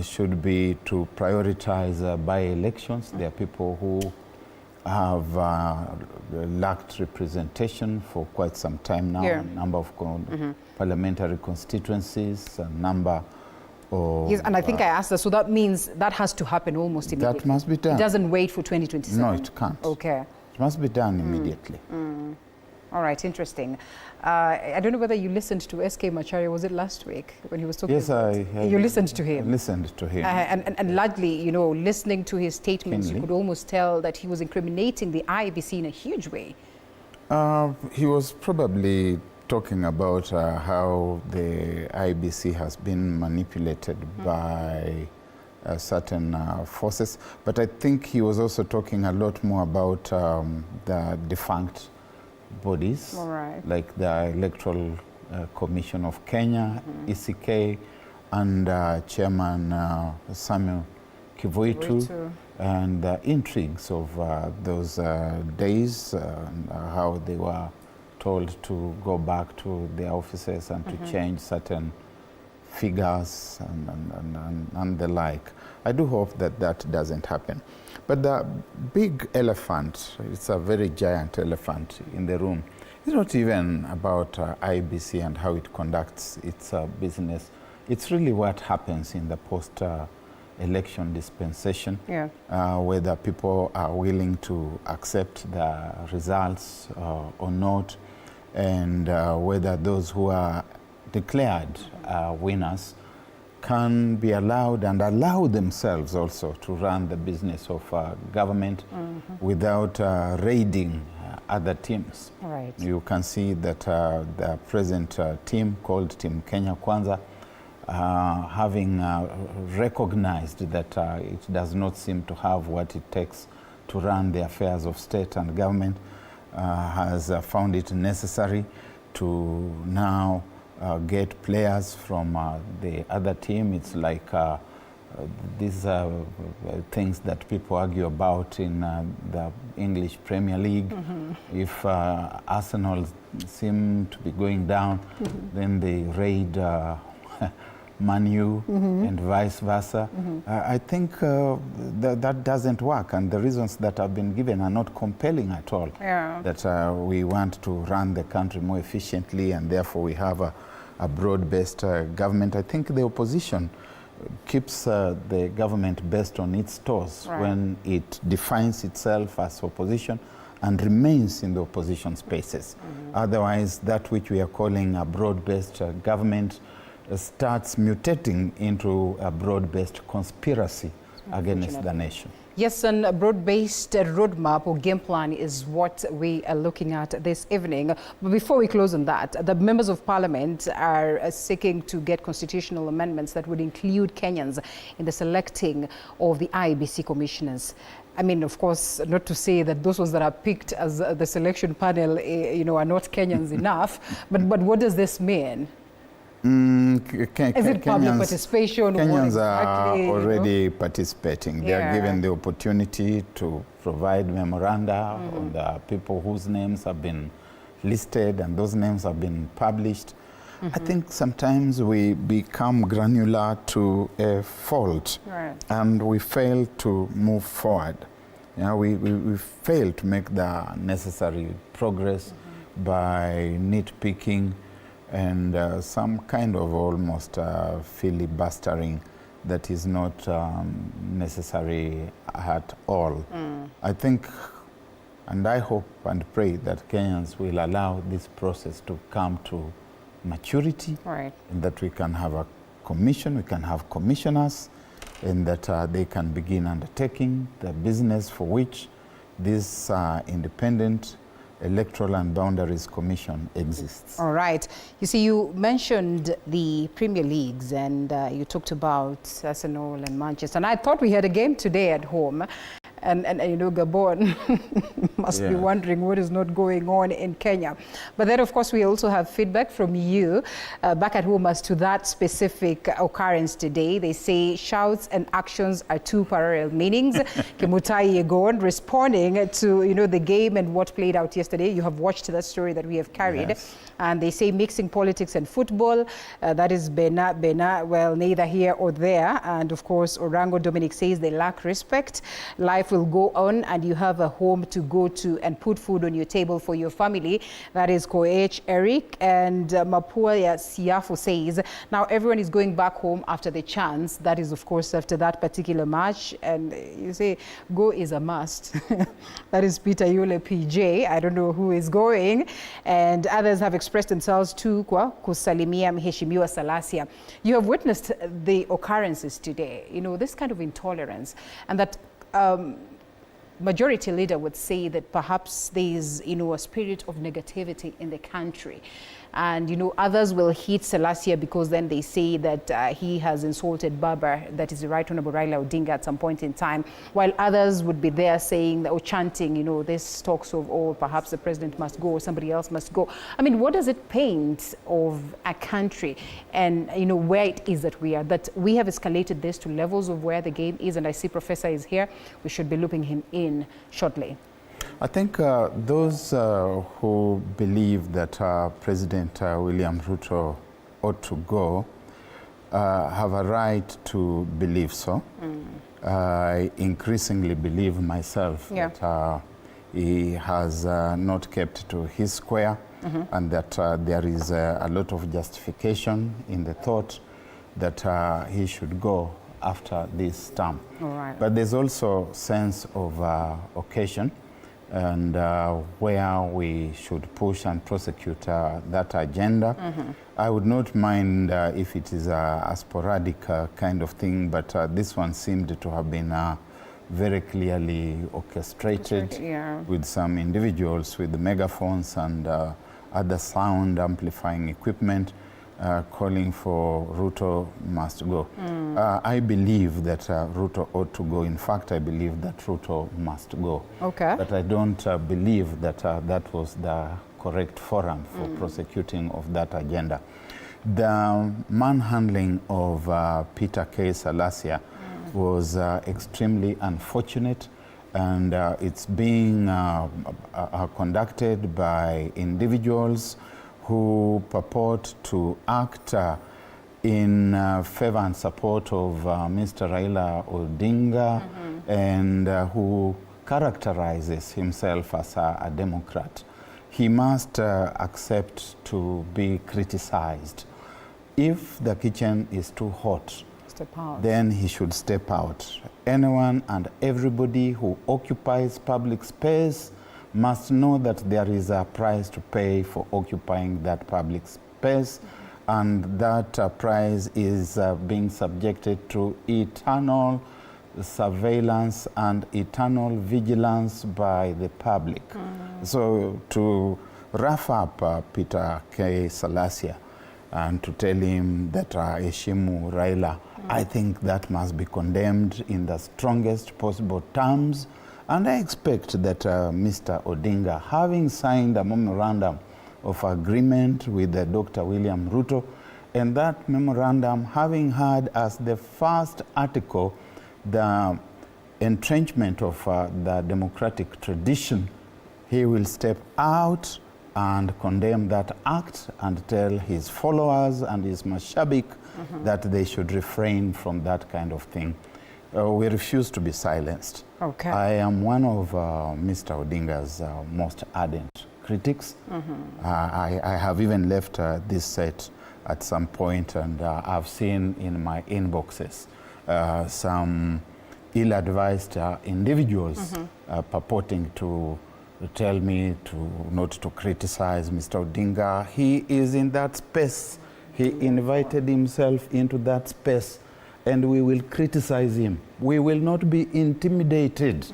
[SPEAKER 21] should be to prioritize by-elections. There are people who have lacked representation for quite some time now, a number of parliamentary constituencies, a number of...
[SPEAKER 1] Yes, and I think I asked that, so that means that has to happen almost immediately.
[SPEAKER 21] That must be done.
[SPEAKER 1] It doesn't wait for 2027?
[SPEAKER 21] No, it can't.
[SPEAKER 1] Okay.
[SPEAKER 21] It must be done immediately.
[SPEAKER 1] All right, interesting. I don't know whether you listened to SK Macharia, was it last week when he was talking?
[SPEAKER 21] Yes,
[SPEAKER 1] you listened to him?
[SPEAKER 21] Listened to him.
[SPEAKER 1] And largely, listening to his statements, you could almost tell that he was incriminating the IEBC in a huge way.
[SPEAKER 21] He was probably talking about how the IEBC has been manipulated by certain forces, but I think he was also talking a lot more about the defunct bodies, like the Electoral Commission of Kenya, ECK, and Chairman Samuel Kivuitu, and the intrigues of those days, how they were told to go back to their offices and to change certain figures and the like. I do hope that that doesn't happen. But the big elephant, it's a very giant elephant in the room, it's not even about IEBC and how it conducts its business. It's really what happens in the post-election dispensation, whether people are willing to accept the results or not, and whether those who are declared winners can be allowed and allow themselves also to run the business of government without raiding other teams. You can see that the present team, called Team Kenya Kwanza, having recognized that it does not seem to have what it takes to run the affairs of state and government, has found it necessary to now get players from the other team. It's like these things that people argue about in the English Premier League. If Arsenal seem to be going down, then they raid Man U and vice versa. I think that doesn't work, and the reasons that have been given are not compelling at all. That we want to run the country more efficiently, and therefore we have a broad-based government. I think the opposition keeps the government based on its toes when it defines itself as opposition and remains in the opposition spaces. Otherwise, that which we are calling a broad-based government starts mutating into a broad-based conspiracy against the nation.
[SPEAKER 1] Yes, and a broad-based roadmap or game plan is what we are looking at this evening. But before we close on that, the members of parliament are seeking to get constitutional amendments that would include Kenyans in the selecting of the IEBC commissioners. I mean, of course, not to say that those ones that are picked as the selection panel, are not Kenyans enough, but what does this mean? Is it public participation?
[SPEAKER 21] Kenyans are already participating. They are given the opportunity to provide memoranda on the people whose names have been listed, and those names have been published. I think sometimes we become granular to a fault, and we fail to move forward. You know, we fail to make the necessary progress by nitpicking and some kind of almost filibustering that is not necessary at all. I think, and I hope and pray that Kenyans will allow this process to come to maturity, and that we can have a commission, we can have commissioners, and that they can begin undertaking the business for which this independent Electoral and Boundaries Commission exists.
[SPEAKER 1] All right. You see, you mentioned the Premier Leagues, and you talked about Arsenal and Manchester, and I thought we had a game today at home. And you know, Gabon must be wondering what is not going on in Kenya. But then, of course, we also have feedback from you back at home as to that specific occurrence today. They say shouts and actions are two parallel meanings. Kimutai Yegon responding to, you know, the game and what played out yesterday. You have watched that story that we have carried. And they say mixing politics and football, that is Bena, well, neither here or there. And of course, Orango Dominic says they lack respect. Life will go on and you have a home to go to and put food on your table for your family. That is Koech Eric. And Mapua Siafu says, now everyone is going back home after the chance. That is, of course, after that particular match. And you say, go is a must. That is Peter Yule PJ. I don't know who is going. And others have expressed themselves too kwa kusalimia Mheshimiwa Salasia. You have witnessed the occurrences today, you know, this kind of intolerance, and that majority leader would say that perhaps there is, you know, a spirit of negativity in the country. And, you know, others will hit Salasia because then they say that he has insulted BAMBA, that is the Right Honorable Raila Odinga, at some point in time, while others would be there saying or chanting, you know, this talks of, oh, perhaps the president must go or somebody else must go. I mean, what does it paint of a country and, you know, where it is that we are, that we have escalated this to levels of where the game is? And I see Professor is here. We should be looping him in shortly.
[SPEAKER 21] I think those who believe that President William Ruto ought to go have a right to believe so. I increasingly believe myself that he has not kept to his square, and that there is a lot of justification in the thought that he should go after this term. But there's also sense of occasion, and where we should push and prosecute that agenda. I would not mind if it is a sporadic kind of thing, but this one seemed to have been very clearly orchestrated with some individuals with megaphones and other sound amplifying equipment calling for Ruto must go. I believe that Ruto ought to go. In fact, I believe that Ruto must go. But I don't believe that that was the correct forum for prosecuting of that agenda. The manhandling of Peter K. Salasia was extremely unfortunate, and it's being conducted by individuals who purport to act in favor and support of Mr. Raila Odinga, and who characterizes himself as a Democrat. He must accept to be criticized. If the kitchen is too hot, then he should step out. Anyone and everybody who occupies public space must know that there is a price to pay for occupying that public space, and that price is being subjected to eternal surveillance and eternal vigilance by the public. So to rough up Peter K. Salasia and to tell him that Eshimu Raila, I think that must be condemned in the strongest possible terms. And I expect that Mr. Odinga, having signed a memorandum of agreement with Dr. William Ruto, And that memorandum, having had as the first article the entrenchment of the democratic tradition, he will step out and condemn that act and tell his followers and his mashabik that they should refrain from that kind of thing. We refuse to be silenced.
[SPEAKER 1] Okay.
[SPEAKER 21] I am one of Mr. Odinga's most ardent critics. I have even left this set at some point, and I've seen in my inboxes some ill-advised individuals purporting to tell me not to criticize Mr. Odinga. He is in that space. He invited himself into that space, and we will criticize him. We will not be intimidated.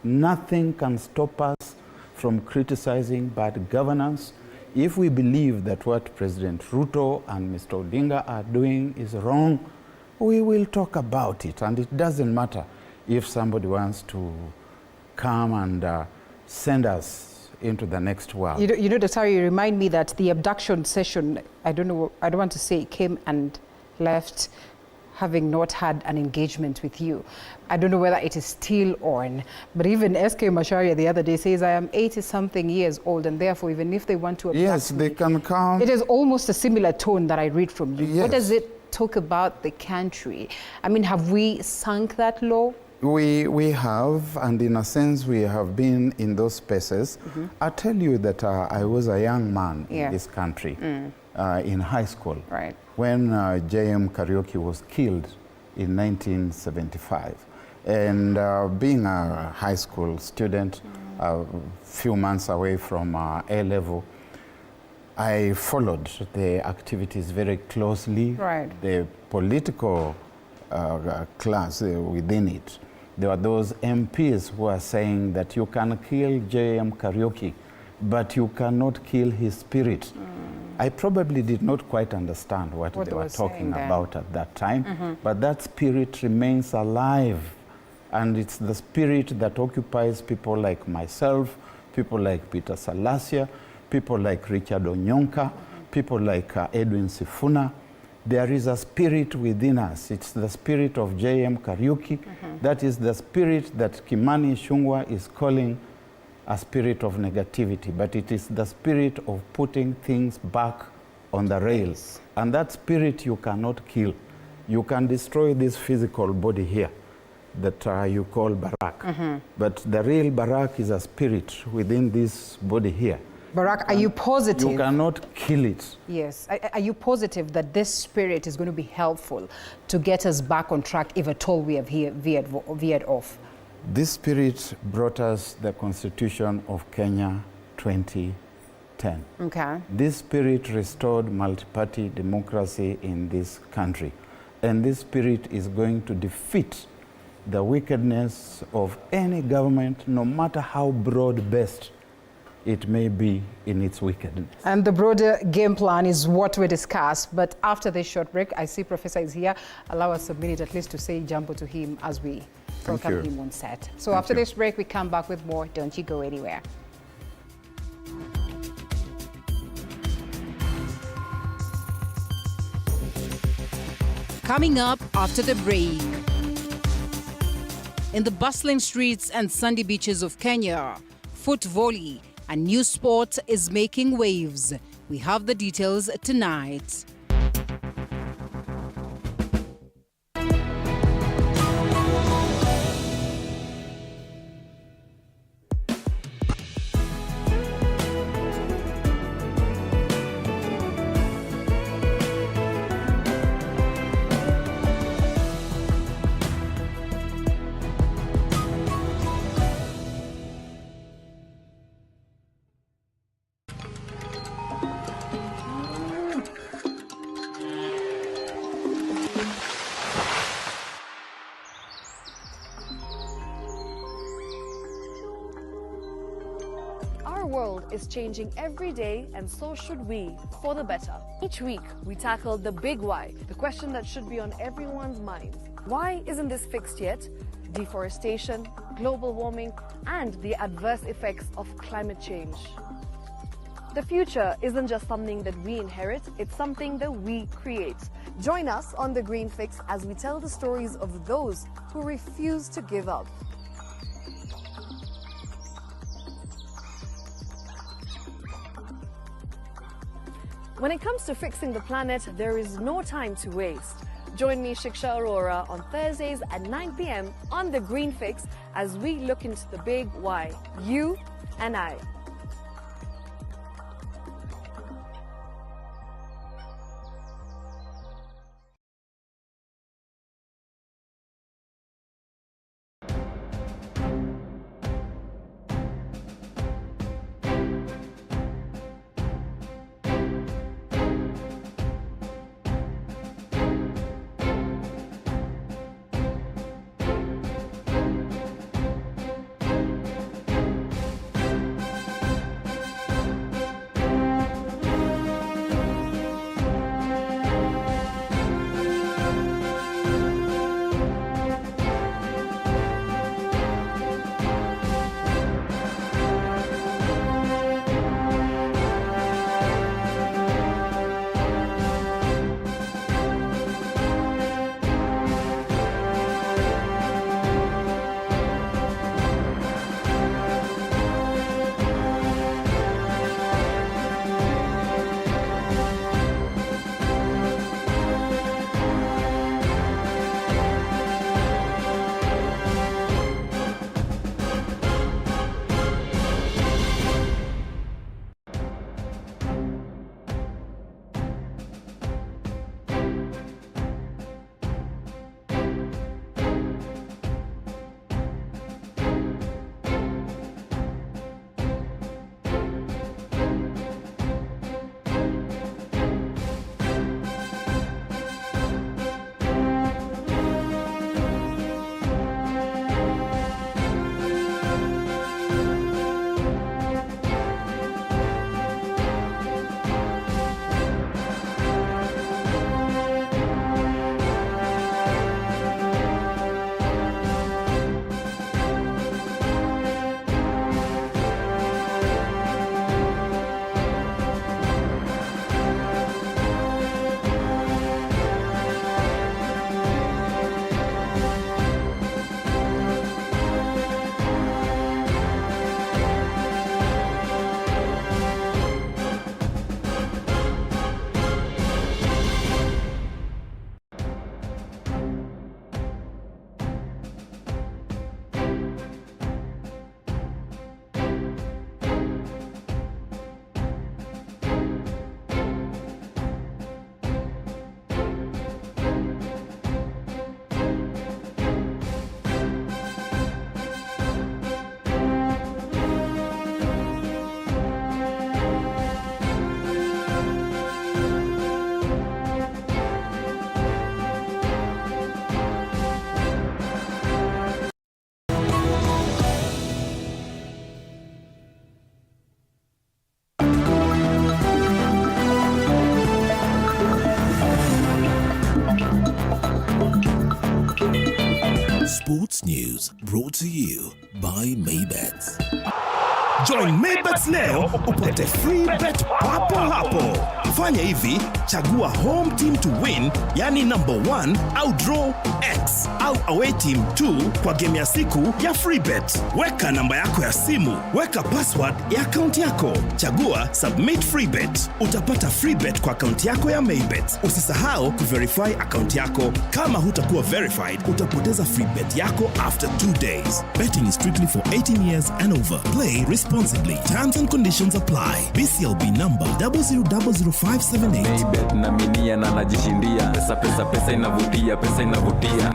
[SPEAKER 21] Nothing can stop us from criticizing bad governance. If we believe that what President Ruto and Mr. Odinga are doing is wrong, we will talk about it. And it doesn't matter if somebody wants to come and send us into the next world.
[SPEAKER 1] You know, Daktari, you remind me that the abduction session, I don't want to say came and left having not had an engagement with you. I don't know whether it is still on, but even SK Macharia the other day says, I am 80-something years old, and therefore even if they want to abduct
[SPEAKER 21] yes, they can come.
[SPEAKER 1] It is almost a similar tone that I read from you.
[SPEAKER 21] Yes.
[SPEAKER 1] What does it talk about the country? I mean, have we sunk that low?
[SPEAKER 21] We have, and in a sense, we have been in those spaces. I tell you that I was a young man in this country, in high school, when J.M. Kariuki was killed in 1975. And being a high school student, a few months away from A-level, I followed the activities very closely, the political class within it. There were those MPs who are saying that you can kill J.M. Kariuki, but you cannot kill his spirit. I probably did not quite understand what they were talking about at that time, but that spirit remains alive. And it's the spirit that occupies people like myself, people like Peter Salasia, people like Richard Onyonka, people like Edwin Sifuna. There is a spirit within us. It's the spirit of J.M. Kariuki. That is the spirit that Kimani Ichung'wah is calling a spirit of negativity, but it is the spirit of putting things back on the rails. And that spirit you cannot kill. You can destroy this physical body here that you call Barak. But the real Barak is a spirit within this body here.
[SPEAKER 1] Barak, are you positive?
[SPEAKER 21] You cannot kill it.
[SPEAKER 1] Yes. Are you positive that this spirit is going to be helpful to get us back on track if at all we have veered off?
[SPEAKER 21] This spirit brought us the Constitution of Kenya 2010.
[SPEAKER 1] Okay.
[SPEAKER 21] This spirit restored multi-party democracy in this country. And this spirit is going to defeat the wickedness of any government, no matter how broad-based it may be in its wickedness.
[SPEAKER 1] And the broader game plan is what we discussed. But after this short break, I see Professor is here. Allow us a minute at least to say jumbo to him as we welcome him on set. So after this break, we come back with more. Don't you go anywhere.
[SPEAKER 5] Coming up after the break. In the bustling streets and sandy beaches of Kenya, foot volley, a new sport is making waves. We have the details tonight.
[SPEAKER 22] Our world is changing every day, and so should we, for the better. Each week, we tackle the big why, the question that should be on everyone's minds. Why isn't this fixed yet? Deforestation, global warming, and the adverse effects of climate change. The future isn't just something that we inherit, it's something that we create. Join us on The Green Fix as we tell the stories of those who refuse to give up. When it comes to fixing the planet, there is no time to waste. Join me, Shiksha Arora, on Thursdays at 9 p.m. on The Green Fix as we look into the big why, you and I.
[SPEAKER 23] Sports News brought to you by Maybets. Join Maybets leo upate free bet papo hapo. Fanya hivi, chagua home team to win, yani number 1 au draw X au away team 2 kwa game ya siku ya free bet. Weka namba yako ya simu, weka password ya account yako. Chagua submit free bet. Utapata free bet kwa account yako ya Maybets. Usisahau kuverify account yako. Kama hutakuwa verified, utapoteza free bet yako after 2 days. Betting is strictly for 18 years and over. Play responsibly. Terms and conditions apply. BCLB number 0000578.
[SPEAKER 2] Maybet na minia na najishindia. Pesa inavutia, pesa inavutia.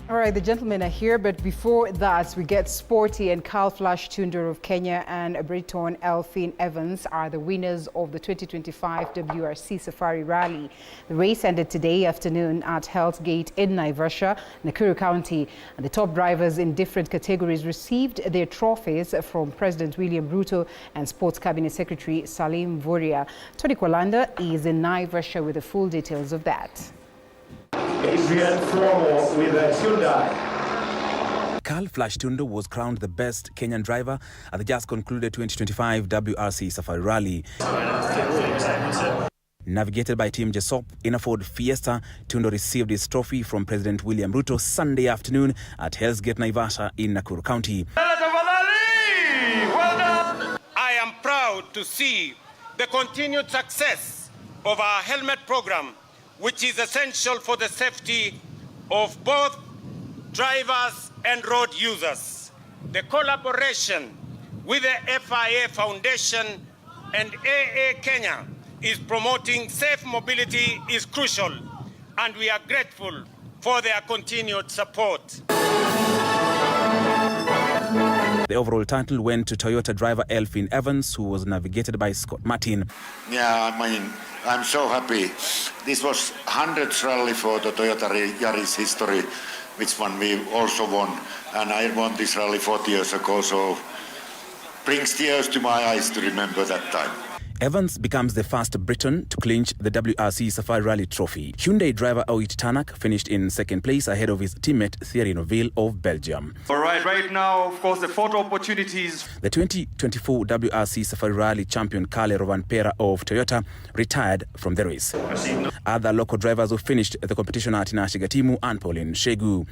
[SPEAKER 1] All right, the gentlemen are here, but before that, we get sporty, and Carl Flash Tunder of Kenya and Britton Elfin Evans are the winners of the 2025 WRC Safari Rally. The race ended today afternoon at Health Gate in Naivasha, Nakuru County, and the top drivers in different categories received their trophies from President William Ruto and Sports Cabinet Secretary Salim Vuria. Tony Kwalanda is in Naivasha with the full details of that.
[SPEAKER 4] Adrian Flomo with Hyundai. Carl Flash Tundo was crowned the best Kenyan driver at the just concluded 2025 WRC Safari Rally. Navigated by Team Jesop in a Ford Fiesta, Tundo received his trophy from President William Ruto Sunday afternoon at Hell's Gate, Naivasha in Nakuru County.
[SPEAKER 6] I am proud to see the continued success of our helmet program, which is essential for the safety of both drivers and road users. The collaboration with the FIA Foundation and AA Kenya is promoting safe mobility is crucial, and we are grateful for their continued support.
[SPEAKER 4] The overall title went to Toyota driver Elfin Evans, who was navigated by Scott Martin.
[SPEAKER 7] Yeah, I'm so happy. This was 100th rally for the Toyota Yaris history, which one we also won. And I won this rally 40 years ago, so brings tears to my eyes to remember that time.
[SPEAKER 4] Evans becomes the first Briton to clinch the WRC Safari Rally trophy. Hyundai driver Oit Tanak finished in second place ahead of his teammate Thierry Neuville of Belgium.
[SPEAKER 8] All right now, of course, the photo opportunities.
[SPEAKER 4] The 2024 WRC Safari Rally champion Kala-azar of Toyota retired from the race. Other local drivers who finished the competition are Tinashe Gatimu and Pauline Shegu.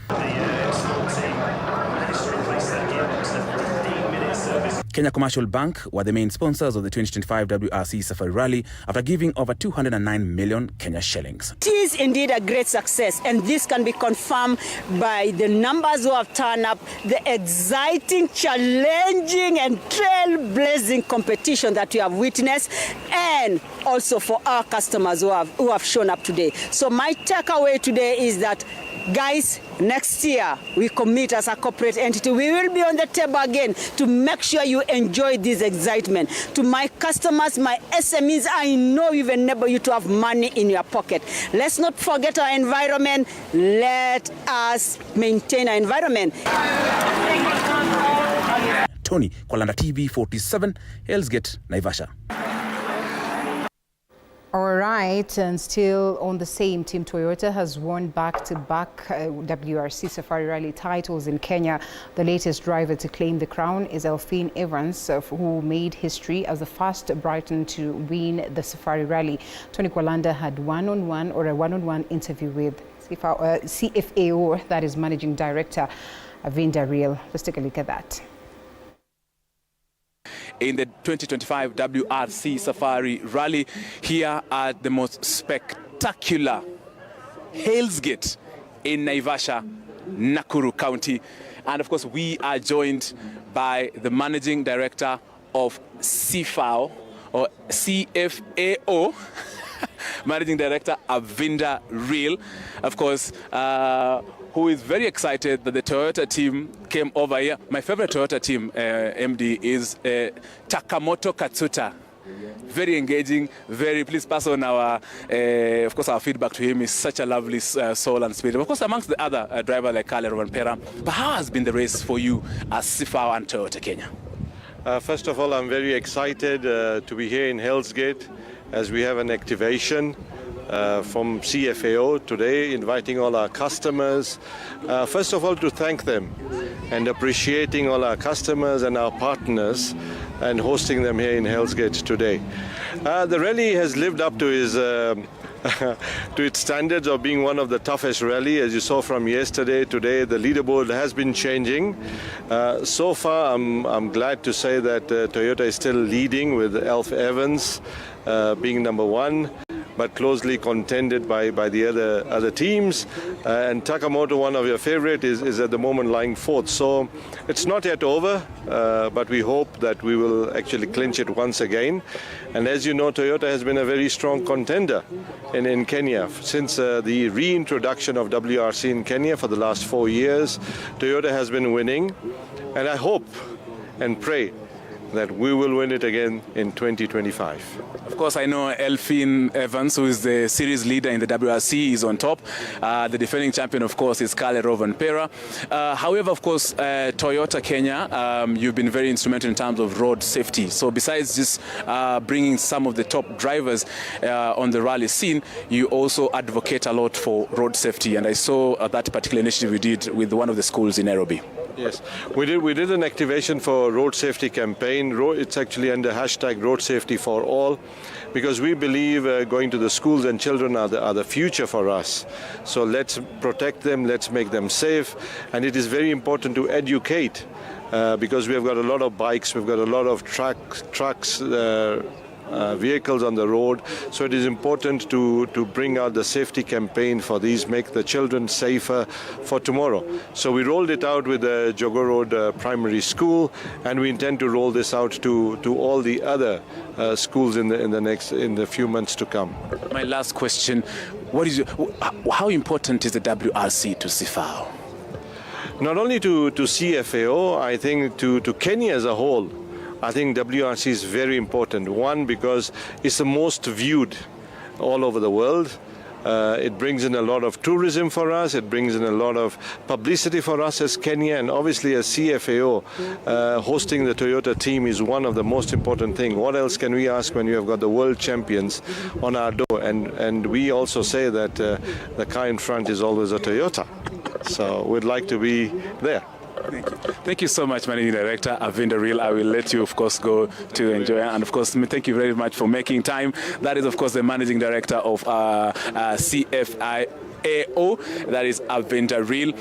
[SPEAKER 4] Kenya Commercial Bank were the main sponsors of the 2025 WRC Safari Rally after giving over 209 million Kenya shillings.
[SPEAKER 9] It is indeed a great success, and this can be confirmed by the numbers who have turned up, the exciting, challenging and trailblazing competition that we have witnessed, and also for our customers who have shown up today. So my takeaway today is that, guys, next year we commit as a corporate entity. We will be on the table again to make sure you enjoy this excitement. To my customers, my SMEs, I know we've enabled you to have money in your pocket. Let's not forget our environment. Let us maintain our environment.
[SPEAKER 4] Tony Kwalanda, TV47, Hell's Gate, Naivasha.
[SPEAKER 1] All right, and still on the same, Team Toyota has won back-to-back WRC Safari Rally titles in Kenya. The latest driver to claim the crown is Elfin Evans, who made history as the first Briton to win the Safari Rally. Tony Kwalanda had a one-on-one interview with CFAO, that is Managing Director Avinda Real. Let's take a look at that.
[SPEAKER 4] In the 2025 WRC Safari Rally, here at the most spectacular Hell's Gate in Naivasha, Nakuru County. And of course, we are joined by the Managing Director of CFAO, or CFAO, Managing Director Avinda Real, of course, who is very excited that the Toyota team came over here. My favorite Toyota team, MD, is Takamoto Katsuta. Very engaging, please pass on our, of course, our feedback to him. He's such a lovely soul and spirit. Of course, amongst the other driver like Kala-azar. But how has been the race for you as CFAO and Toyota Kenya?
[SPEAKER 10] First of all, I'm very excited to be here in Hell's Gate as we have an activation from CFAO today, inviting all our customers. First of all, to thank them and appreciating all our customers and our partners and hosting them here in Hell's Gate today. The rally has lived up to its standards of being one of the toughest rally. As you saw from yesterday, today the leaderboard has been changing. So far, I'm glad to say that Toyota is still leading with Elf Evans being number one, but closely contended by the other teams. And Takamoto, one of your favorite, is at the moment lying fourth. So it's not yet over, but we hope that we will actually clinch it once again. And as you know, Toyota has been a very strong contender in Kenya. Since the reintroduction of WRC in Kenya for the last 4 years, Toyota has been winning. And I hope and pray that we will win it again in 2025.
[SPEAKER 4] Of course, I know Elfin Evans, who is the series leader in the WRC, is on top. The defending champion, of course, is Kala-azar. However, of course, Toyota Kenya, you've been very instrumental in terms of road safety. So besides just bringing some of the top drivers on the rally scene, you also advocate a lot for road safety. And I saw that particular initiative you did with one of the schools in Nairobi.
[SPEAKER 10] Yes, we did an activation for road safety campaign. It's actually under hashtag Road Safety for All, because we believe going to the schools and children are the future for us. So let's protect them, let's make them safe, and it is very important to educate because we have got a lot of bikes, we've got a lot of trucks, vehicles on the road. So it is important to bring out the safety campaign for these, make the children safer for tomorrow. So we rolled it out with the Jogo Road Primary School, and we intend to roll this out to all the other schools in the few months to come.
[SPEAKER 4] My last question: how important is the WRC to CFAO?
[SPEAKER 10] Not only to CFAO, I think to Kenya as a whole. I think WRC is very important. One, because it's the most viewed all over the world. It brings in a lot of tourism for us. It brings in a lot of publicity for us as Kenya, and obviously as CFAO, hosting the Toyota team is one of the most important things. What else can we ask when you have got the world champions on our door? And we also say that the car in front is always a Toyota. So we'd like to be there.
[SPEAKER 4] Thank you. Thank you so much, Managing Director Avinda Real. I will let you, of course, go to enjoy. And, of course, thank you very much for making time. That is, of course, the Managing Director of CFAO, that is Avinda Real,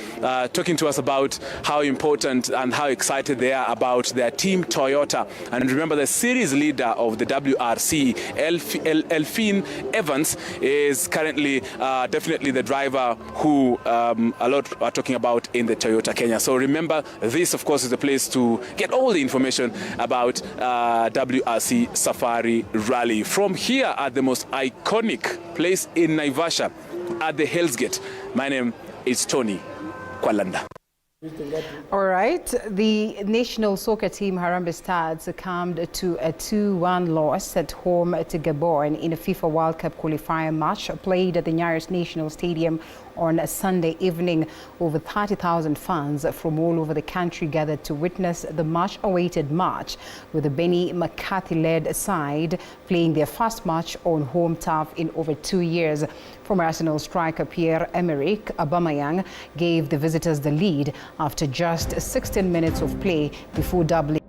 [SPEAKER 4] talking to us about how important and how excited they are about their team Toyota. And remember, the series leader of the WRC, Elfine Evans, is currently definitely the driver who a lot are talking about in the Toyota Kenya. So remember, this, of course, is the place to get all the information about WRC Safari Rally. From here at the most iconic place in Naivasha, at the Hell's Gate. My name is Tony Kwalanda.
[SPEAKER 1] All right. The national soccer team Harambee Stars succumbed to a 2-1 loss at home to Gabon in a FIFA World Cup qualifier match played at the nearest national stadium on a Sunday evening. Over 30,000 fans from all over the country gathered to witness the much-awaited match, with the Benny McCarthy-led side playing their first match on home turf in over 2 years. Former Arsenal striker Pierre-Emerick Aubameyang gave the visitors the lead after just 16 minutes of play before doubling.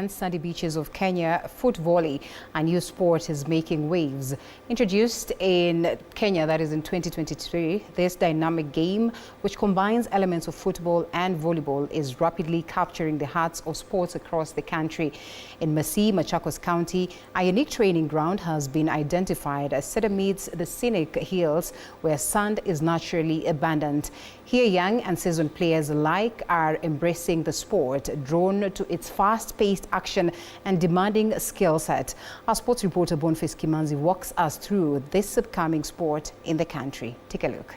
[SPEAKER 1] and sandy beaches of Kenya, foot volley, a new sport, is making waves. Introduced in Kenya, that is in 2023, this dynamic game, which combines elements of football and volleyball, is rapidly capturing the hearts of sports across the country. In Machakos County, a unique training ground has been identified set amidst the scenic hills where sand is naturally abundant. Here, young and seasoned players alike are embracing the sport, drawn to its fast-paced action and demanding skill set. Our sports reporter Boniface Kimanzi walks us through this upcoming sport in the country. Take a look.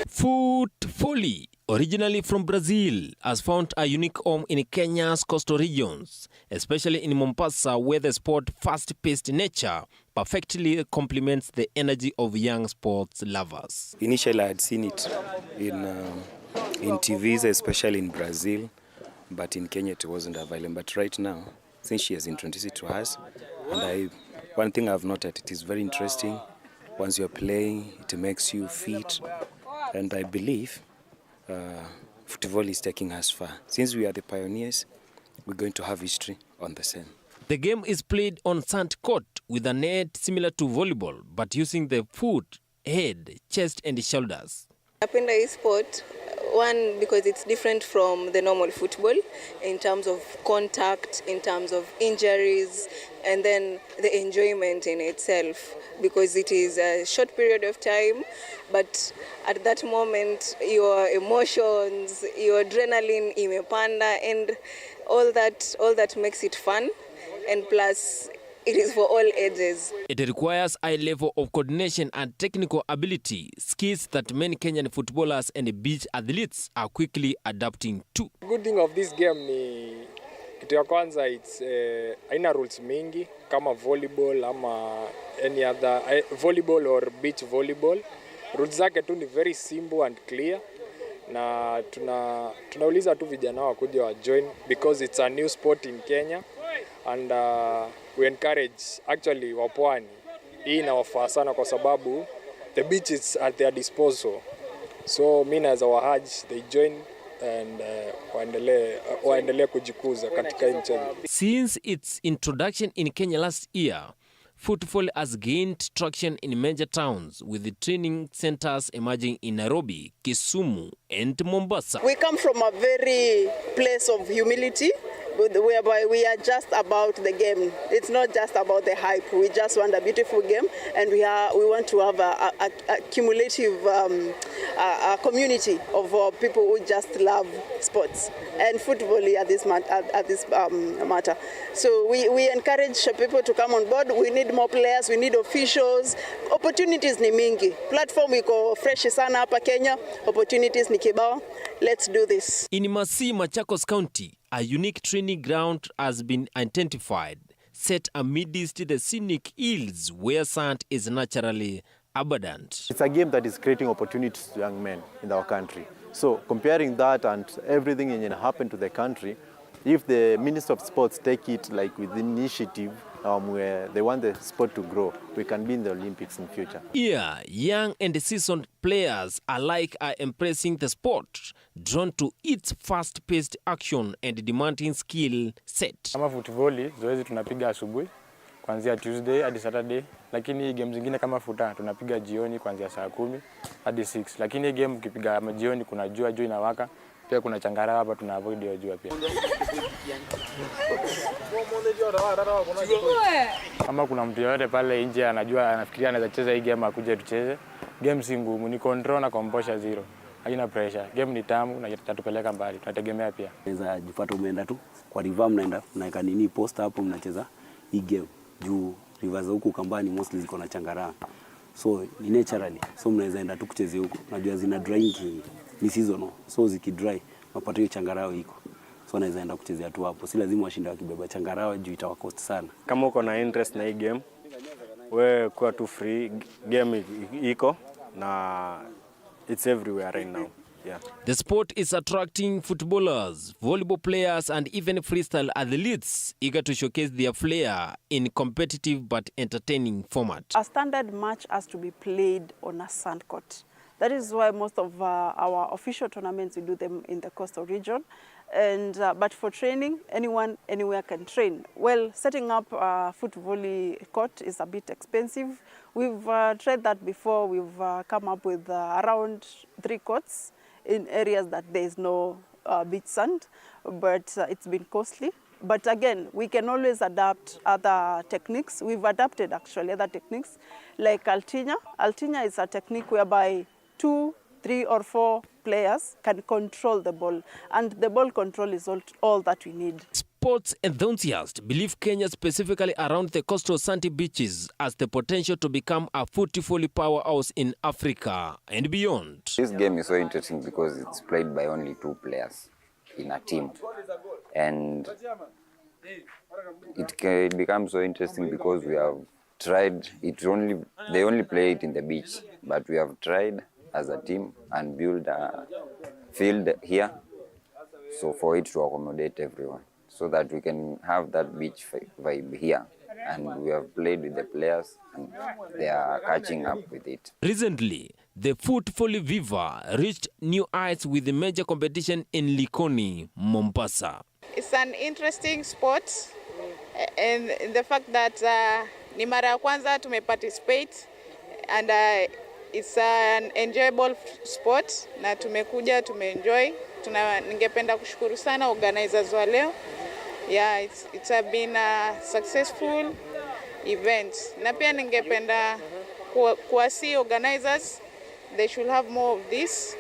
[SPEAKER 3] Foot volley, originally from Brazil, has found a unique home in Kenya's coastal regions, especially in Mombasa, where the sport fast-paced nature perfectly complements the energy of young sports lovers.
[SPEAKER 11] Initially, I had seen it in TVs, especially in Brazil, but in Kenya it wasn't available. But right now, since she has introduced it to us, and one thing I've noted, it is very interesting. Once you're playing, it makes you fit. And I believe football is taking us far. Since we are the pioneers, we're going to have history on the same.
[SPEAKER 3] The game is played on sand court with a net similar to volleyball, but using the foot, head, chest and shoulders.
[SPEAKER 12] Napenda hii sport, one, because it's different from the normal football in terms of contact, in terms of injuries, and then the enjoyment in itself, because it is a short period of time, but at that moment your emotions, your adrenaline imepanda, and all that makes it fun, and plus it is for all ages.
[SPEAKER 3] It requires a level of coordination and technical ability, skills that many Kenyan footballers and beach athletes are quickly adapting to.
[SPEAKER 13] Good thing of this game ni kitu ya kwanza, it's haina rules mingi kama volleyball ama any other volleyball or beach volleyball. Rules zake tu ni very simple and clear, na tunauliza tu vijana wakuja wa join because it's a new sport in Kenya, and we encourage actually wapwani. Hii inawafaa sana kwa sababu the beach is at their disposal. So mimi as our Hajj, they join and waendelee kujikuza katika nchi.
[SPEAKER 3] Since its introduction in Kenya last year, football has gained traction in major towns, with the training centers emerging in Nairobi, Kisumu and Mombasa.
[SPEAKER 9] We come from a very place of humility, whereby we are just about the game. It's not just about the hype. We just want a beautiful game, and we want to have a cumulative community of people who just love sports and football at this matter. So we encourage people to come on board. We need more players. We need officials. Opportunities ni mingi. Platform iko fresh sana hapa Kenya. Opportunities ni kibao. Let's do this.
[SPEAKER 3] In Machakos County, a unique training ground has been identified, set amidst the scenic hills where sand is naturally abundant.
[SPEAKER 14] It's a game that is creating opportunities to young men in our country. So comparing that and everything that happened to the country, if the Minister of Sports take it like with initiative where they want the sport to grow, we can be in the Olympics in future.
[SPEAKER 3] Here, young and seasoned players alike are embracing the sport, drawn to its fast-paced action and demanding skill set.
[SPEAKER 13] Kama football, zoezi tunapiga asubuhi kuanzia Tuesday hadi Saturday, lakini game zingine kama futa tunapiga jioni kuanzia saa 10 hadi 6. Lakini game ukipiga jioni kuna jua inawaka, pia kuna changarawa hapa tuna avoid hiyo jua pia. Kama kuna mtu yote pale nje anajua anafikiria anaweza cheza hii game akuje tucheze. Game si ngumu, ni control na composure zero. Haina pressure. Game ni tamu na itatupeleka mbali. Tunategemea pia.
[SPEAKER 15] Unaweza jifuata umeenda tu kwa river, mnaenda mnaeka nini post hapo mnacheza hii game. Juu rivers huku kambani mostly ziko na changarawa. So ni naturally. So mnaweza enda tu kucheza huku. Unajua zina drying ni seasonal. So zikidry unapata hiyo changarawa iko. So naweza enda kuchezea tu hapo. Si lazima washinde wakibeba changarawa juu itawakost sana.
[SPEAKER 14] Kama uko na interest na hii game, wewe kuwa tu free, game iko na it's everywhere right now. Yeah.
[SPEAKER 3] The sport is attracting footballers, volleyball players and even freestyle athletes eager to showcase their flair in competitive but entertaining format.
[SPEAKER 17] A standard match has to be played on a sand court.
[SPEAKER 16] That is why most of our official tournaments, we do them in the coastal region. And, but for training, anyone, anywhere can train. Well, setting up a foot volley court is a bit expensive. We've tried that before. We've come up with around 3 courts in areas that there is no beach sand, but it's been costly. But again, we can always adapt other techniques. We've adapted actually other techniques like Altinya. Altinya is a technique whereby 2, 3 or 4 players can control the ball, and the ball control is all that we need.
[SPEAKER 3] Sports enthusiasts believe Kenya, specifically around the coastal sandy beaches, has the potential to become a foot volley powerhouse in Africa and beyond.
[SPEAKER 17] This game is so interesting because it's played by only 2 players in a team, and it becomes so interesting because we have tried they only play it in the beach, but we have tried as a team and build a field here, so for it to accommodate everyone, so that we can have that beach vibe here. And we have played with the players and they are catching up with it.
[SPEAKER 3] Recently, the foot volley Viva reached new heights with the major competition in Likoni, Mombasa.
[SPEAKER 18] It's an interesting sport, and the fact that ni mara ya kwanza tumeparticipate, and it's an enjoyable sport na tumekuja tumeenjoy. Ningependa kushukuru sana organizers wa leo. Yeah, it's been a successful event. Na pia ningependa kuwasi organizers, they should have more of this.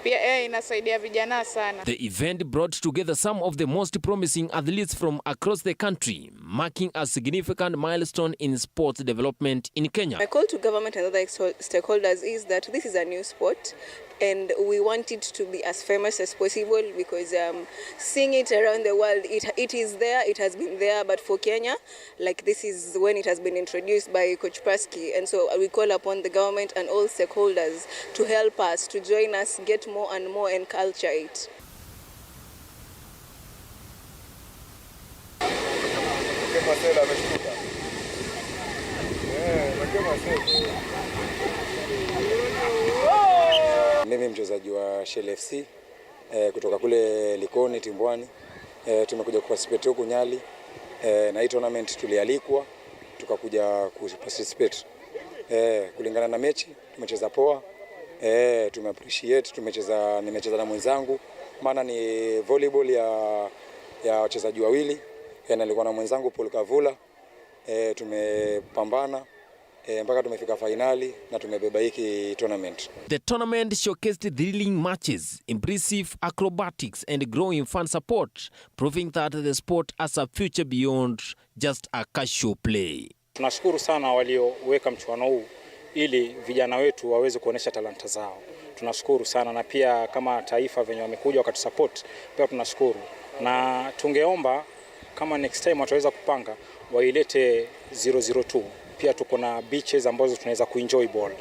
[SPEAKER 18] Pia inasaidia vijana sana.
[SPEAKER 3] The event brought together some of the most promising athletes from across the country, marking a significant milestone in sports development in Kenya.
[SPEAKER 12] My call to government and other stakeholders is that this is a new sport, and we want it to be as famous as possible, because seeing it around the world, it is there, it has been there, but for Kenya, like this is when it has been introduced by Coach Paski, and so we call upon the government and all stakeholders to help us, to join us, get more and more and culture it.
[SPEAKER 19] Mimi mchezaji wa Shell FC kutoka kule Likoni Timbwani. Tumekuja kuparticipate huku Nyali, na hii tournament tulialikwa tukakuja kuparticipate. Kulingana na mechi tumecheza poa, tumeappreciate, nimecheza na mwenzangu, maana ni volleyball ya wachezaji wawili, na nilikuwa na mwenzangu Paul Kavula. Tumepambana mpaka tumefika finali na tumebeba hiki tournament.
[SPEAKER 3] The tournament showcased thrilling matches, impressive acrobatics and growing fan support, proving that the sport has a future beyond just a casual play.
[SPEAKER 20] Tunashukuru sana walioweka mchuano huu ili vijana wetu waweze kuonesha talanta zao. Tunashukuru sana, na pia kama taifa venye wamekuja wakatusupport, pia tunashukuru. Na tungeomba kama next time wataweza kupanga wailete 002. Pia tuko na beaches ambazo tunaweza kuenjoy ball.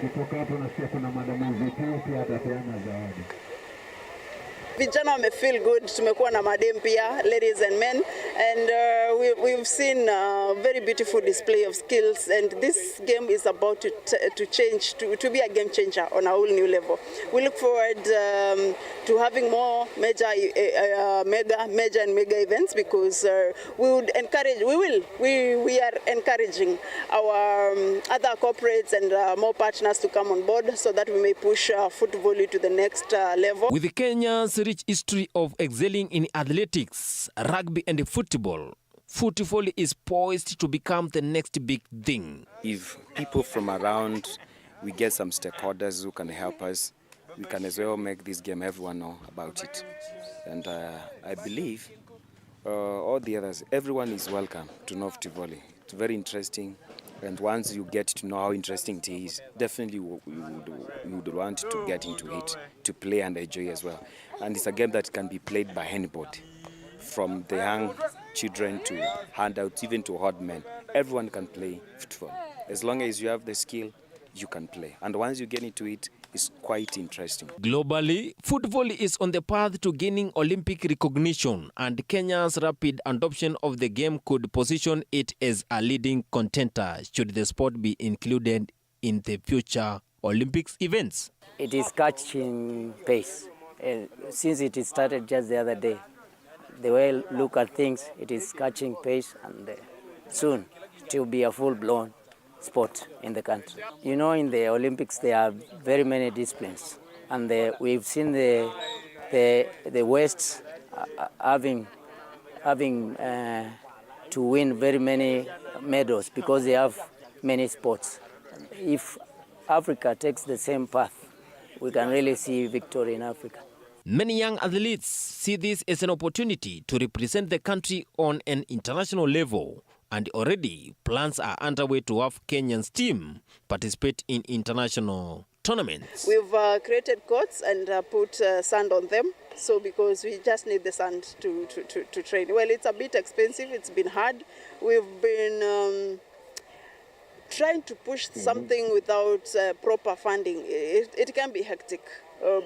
[SPEAKER 24] Kutoka hapo nasikia kuna madamu zetu pia atapeana zawadi.
[SPEAKER 16] Vijana wame feel good, tumekuwa na madem pia, ladies and men, and we've seen a very beautiful display of skills, and this game is about to change, to be a game changer on a whole new level. We look forward to having more major and mega events, because we are encouraging our other corporates and more partners to come on board, so that we may push foot volley to the next level.
[SPEAKER 3] With Kenya's rich history of excelling in athletics, rugby and football, foot volley is poised to become the next big thing.
[SPEAKER 11] If people from around, we get some stakeholders who can help us, we can as well make this game everyone know about it. And I believe all the others, everyone is welcome to know foot volley. It's very interesting. And once you get to know how interesting it is, definitely you would want to get into it, to play and enjoy as well. And it's a game that can be played by anybody, from the young children to handouts, even to old men. Everyone can play football. As long as you have the skill, you can play. And once you get into it, it's quite interesting.
[SPEAKER 3] Globally, football is on the path to gaining Olympic recognition, and Kenya's rapid adoption of the game could position it as a leading contender should the sport be included in the future Olympics events.
[SPEAKER 5] It is catching pace. Since it started just the other day, the way I look at things, it is catching pace, and soon it will be a full-blown sport in the country. You know, in the Olympics there are very many disciplines, and we've seen the West having to win very many medals because they have many sports. If Africa takes the same path, we can really see victory in Africa.
[SPEAKER 3] Many young athletes see this as an opportunity to represent the country on an international level, and already plans are underway to have Kenya's team participate in international tournaments.
[SPEAKER 16] We've created courts and put sand on them, so because we just need the sand to train. Well, it's a bit expensive, it's been hard. We've been trying to push something without proper funding. It can be hectic.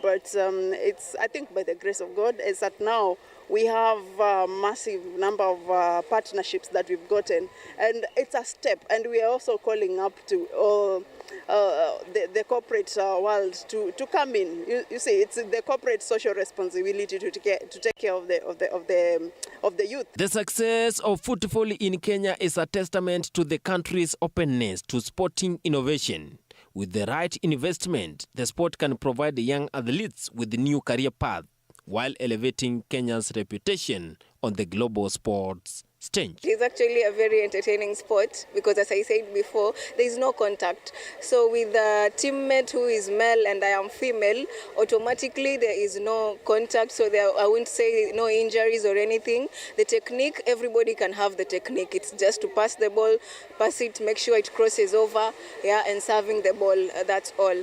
[SPEAKER 16] But I think by the grace of God, is that now we have a massive number of partnerships that we've gotten, and it's a step. And we are also calling up to the corporate world to come in. You see, it's the corporate social responsibility to take care of the youth.
[SPEAKER 3] The success of football in Kenya is a testament to the country's openness to sporting innovation. With the right investment, the sport can provide young athletes with a new career path while elevating Kenya's reputation on the global sports stage.
[SPEAKER 12] It's actually a very entertaining sport because, as I said before, there is no contact. So with a teammate who is male and I am female, automatically there is no contact. So I wouldn't say no injuries or anything. The technique, everybody can have the technique. It's just to pass the ball, pass it, make sure it crosses over, and serving the ball. That's all.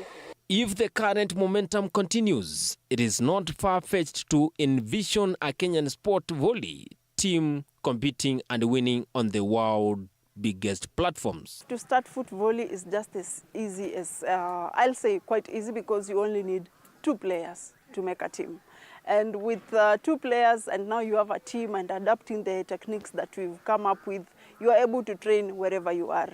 [SPEAKER 3] If the current momentum continues, it is not far-fetched to envision a Kenyan sport volley team competing and winning on the world's biggest platforms.
[SPEAKER 16] To start foot volley is just as easy as, I'll say quite easy, because you only need 2 players to make a team. And with 2 players, and now you have a team, and adapting the techniques that we've come up with, you are able to train wherever you are.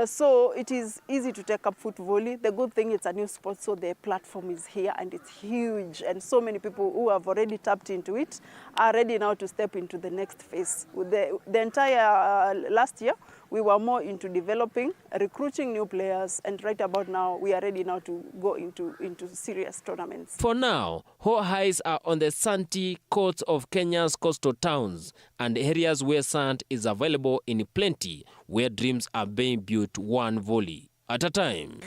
[SPEAKER 16] So it is easy to take up foot volley. The good thing, it's a new sport, so the platform is here and it's huge. And so many people who have already tapped into it are ready now to step into the next phase. With the entire last year, we were more into developing, recruiting new players, and right about now, we are ready now to go into serious tournaments.
[SPEAKER 3] For now, all eyes are on the sandy coasts of Kenya's coastal towns and areas where sand is available in plenty, where dreams are being built one volley at a time.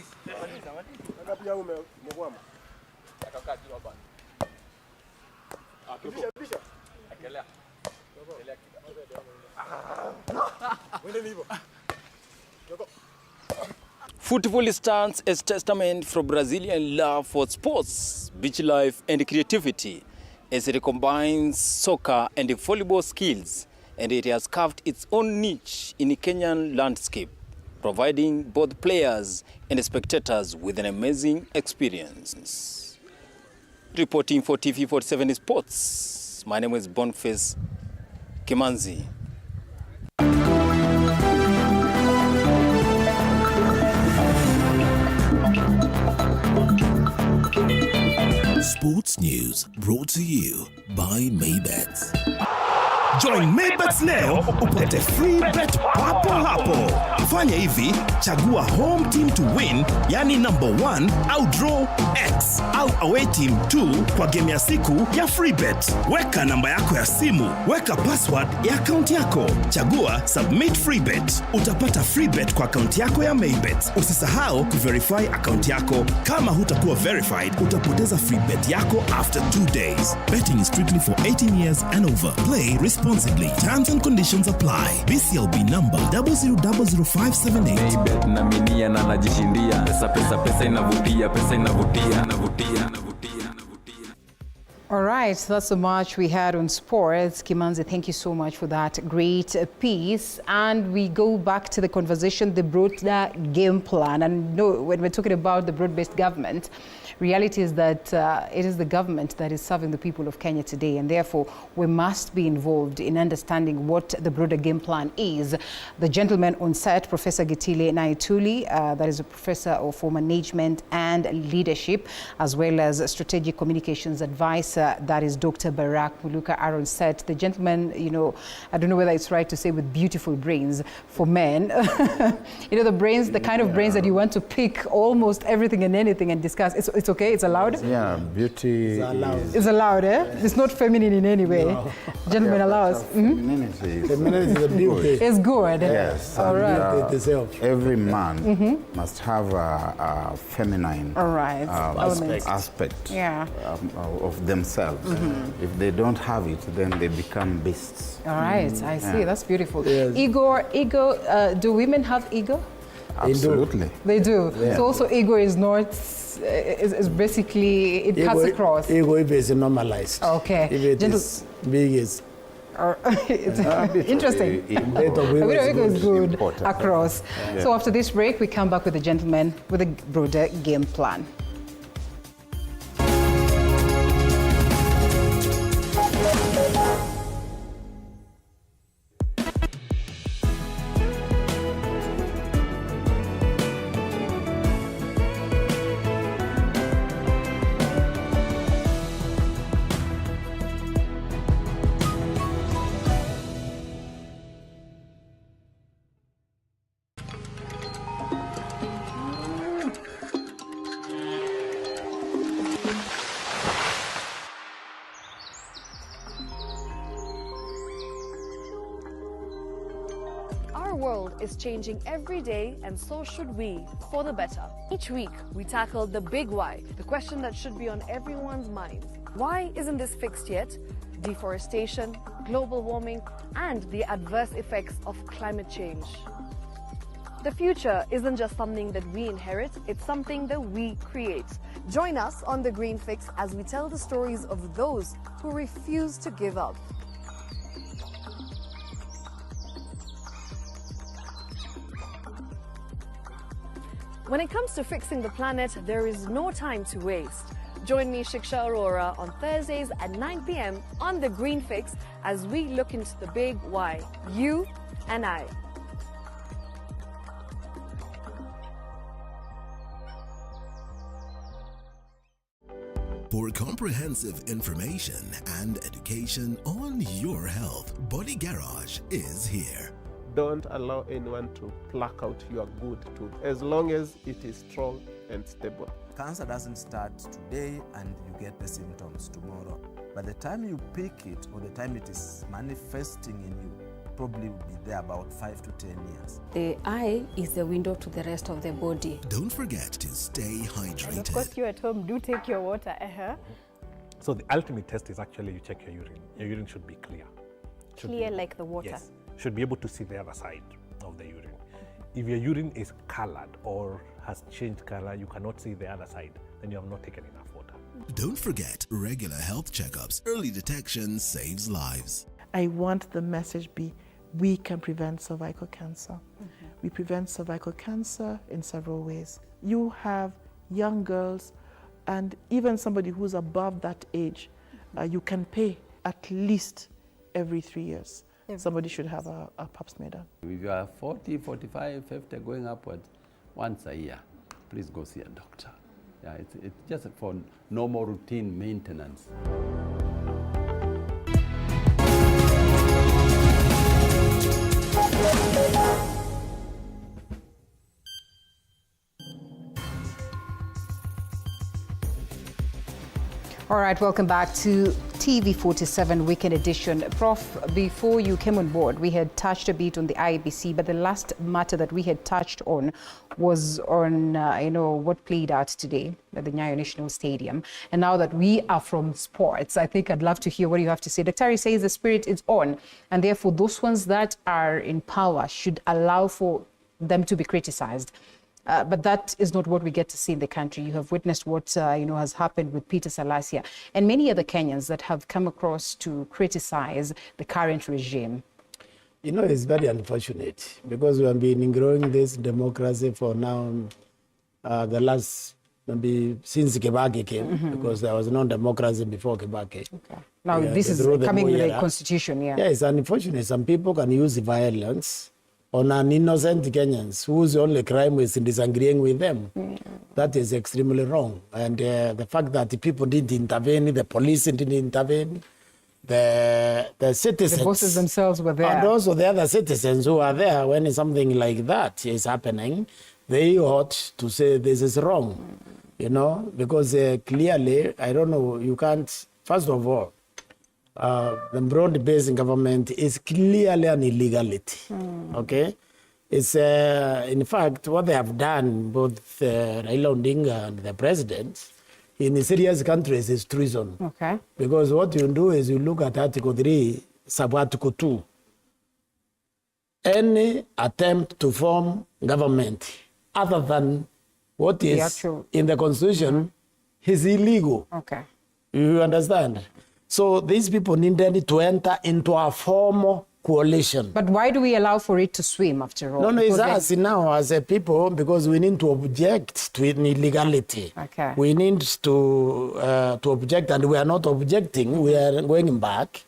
[SPEAKER 3] Football stands as testament for Brazilian love for sports, beach life and creativity, as it combines soccer and volleyball skills, and it has carved its own niche in the Kenyan landscape, providing both players and spectators with an amazing experience. Reporting for TV47 Sports, my name is Boniface Kimanzi.
[SPEAKER 21] Sports News brought to you by Maybet. Join Maybet leo upate free bet papo hapo. Fanya hivi, chagua home team to win, yani number 1 au draw X au away team 2 kwa game ya siku ya free bet. Weka namba yako ya simu, weka password ya account yako. Chagua submit free bet. Utapata free bet kwa account yako ya Maybet. Usisahau kuverify account yako. Kama hutakuwa verified, utapoteza free bet yako after 2 days. Betting is strictly for 18 years and over. Play responsibly. Terms and conditions apply. BCLB number 000578.
[SPEAKER 2] Maybet na minia na najishindia. Pesa inavutia.
[SPEAKER 1] All right, so that's so much we had on sports. Kimanzi, thank you so much for that great piece. And we go back to the conversation, the broader game plan. And no, when we're talking about the broad-based government, reality is that it is the government that is serving the people of Kenya today, and therefore we must be involved in understanding what the broader game plan is. The gentleman on set, Professor Gitile Naituli, that is a professor for management and leadership, as well as strategic communications advisor, that is Dr. Barak Muluka Aaron said. The gentleman, you know, I don't know whether it's right to say with beautiful brains for men. You know, the brains, the kind of brains that you want to pick almost everything and anything and discuss. It's okay, it's allowed?
[SPEAKER 6] Yeah, beauty is allowed.
[SPEAKER 1] It's allowed, eh? It's not feminine in any way.
[SPEAKER 6] No.
[SPEAKER 1] Gentleman allows.
[SPEAKER 6] Femininity is
[SPEAKER 1] Femininity is beauty. It's good.
[SPEAKER 6] Yes.
[SPEAKER 1] All right.
[SPEAKER 6] Every man must have a feminine aspect of themselves. If they don't have it, then they become beasts.
[SPEAKER 1] All right, I see. That's beautiful. Yes. Ego, do women have ego?
[SPEAKER 6] Absolutely.
[SPEAKER 1] They do.
[SPEAKER 6] Yeah.
[SPEAKER 1] So also ego is not, is basically, it cuts across.
[SPEAKER 7] Ego is normalized.
[SPEAKER 1] Okay.
[SPEAKER 7] If it is big, it's
[SPEAKER 1] interesting. A bit of ego is good across. Yeah. So after this break, we come back with the gentleman with a broader game plan.
[SPEAKER 22] Is changing every day, and so should we, for the better. Each week, we tackle the big why, the question that should be on everyone's mind. Why isn't this fixed yet? Deforestation, global warming, and the adverse effects of climate change. The future isn't just something that we inherit, it's something that we create. Join us on The Green Fix as we tell the stories of those who refuse to give up. When it comes to fixing the planet, there is no time to waste. Join me, Shiksha Aurora, on Thursdays at 9 p.m. on The Green Fix as we look into the big why, you and I.
[SPEAKER 21] For comprehensive information and education on your health, Body Garage is here.
[SPEAKER 23] Don't allow anyone to pluck out your good tooth as long as it is strong and stable.
[SPEAKER 25] Cancer doesn't start today and you get the symptoms tomorrow. By the time you pick it or the time it is manifesting in you, probably will be there about 5 to 10 years.
[SPEAKER 26] The eye is the window to the rest of the body.
[SPEAKER 21] Don't forget to stay hydrated.
[SPEAKER 26] And of course, you at home do take your water.
[SPEAKER 27] So the ultimate test is actually you check your urine. Your urine should be clear.
[SPEAKER 26] Clear like the water?
[SPEAKER 27] Yes. Should be able to see the other side of the urine. If your urine is colored or has changed color, you cannot see the other side, then you have not taken enough water.
[SPEAKER 21] Don't forget regular health checkups. Early detection saves lives.
[SPEAKER 28] I want the message be, we can prevent cervical cancer. We prevent cervical cancer in several ways. You have young girls and even somebody who's above that age, you can pay at least every 3 years. Somebody should have a pap smear done.
[SPEAKER 29] If you are 40, 45, 50, going upwards, once a year, please go see a doctor. Yeah, it's just for normal routine maintenance.
[SPEAKER 1] All right, welcome back to TV47 Weekend Edition. Prof, before you came on board, we had touched a bit on the IEBC, but the last matter that we had touched on was on, what played out today at the Nyayo National Stadium. And now that we are from sports, I think I'd love to hear what you have to say. Dr. says the spirit is on, and therefore those ones that are in power should allow for them to be criticized. But that is not what we get to see in the country. You have witnessed what has happened with Peter Salasya and many other Kenyans that have come across to criticize the current regime.
[SPEAKER 7] It's very unfortunate because we have been growing this democracy for now the last maybe since Kibaki came, because there was no democracy before Kibaki. Okay.
[SPEAKER 1] Now this is coming with a constitution, yeah.
[SPEAKER 7] Yeah, it's unfortunate. Some people can use violence on an innocent Kenyans whose only crime is disagreeing with them. Yeah. That is extremely wrong. And the fact that the people didn't intervene, the police didn't intervene, the citizens,
[SPEAKER 1] the bosses themselves were there,
[SPEAKER 7] and also the other citizens who are there when something like that is happening, they ought to say this is wrong, because clearly, I don't know, you can't, first of all, the broad-based government is clearly an illegality, okay? It's, in fact, what they have done, both Raila Odinga and the president, in serious countries is treason.
[SPEAKER 1] Okay.
[SPEAKER 7] Because what you do is you look at Article 3, Sub-Article 2. Any attempt to form government other than what is in the Constitution is illegal.
[SPEAKER 1] Okay.
[SPEAKER 7] You understand? So these people needed to enter into a formal coalition.
[SPEAKER 1] But why do we allow for it to swim after all?
[SPEAKER 7] No, it's us now as a people, because we need to object to illegality.
[SPEAKER 1] Okay.
[SPEAKER 7] We need to object, and we are not objecting. We are going back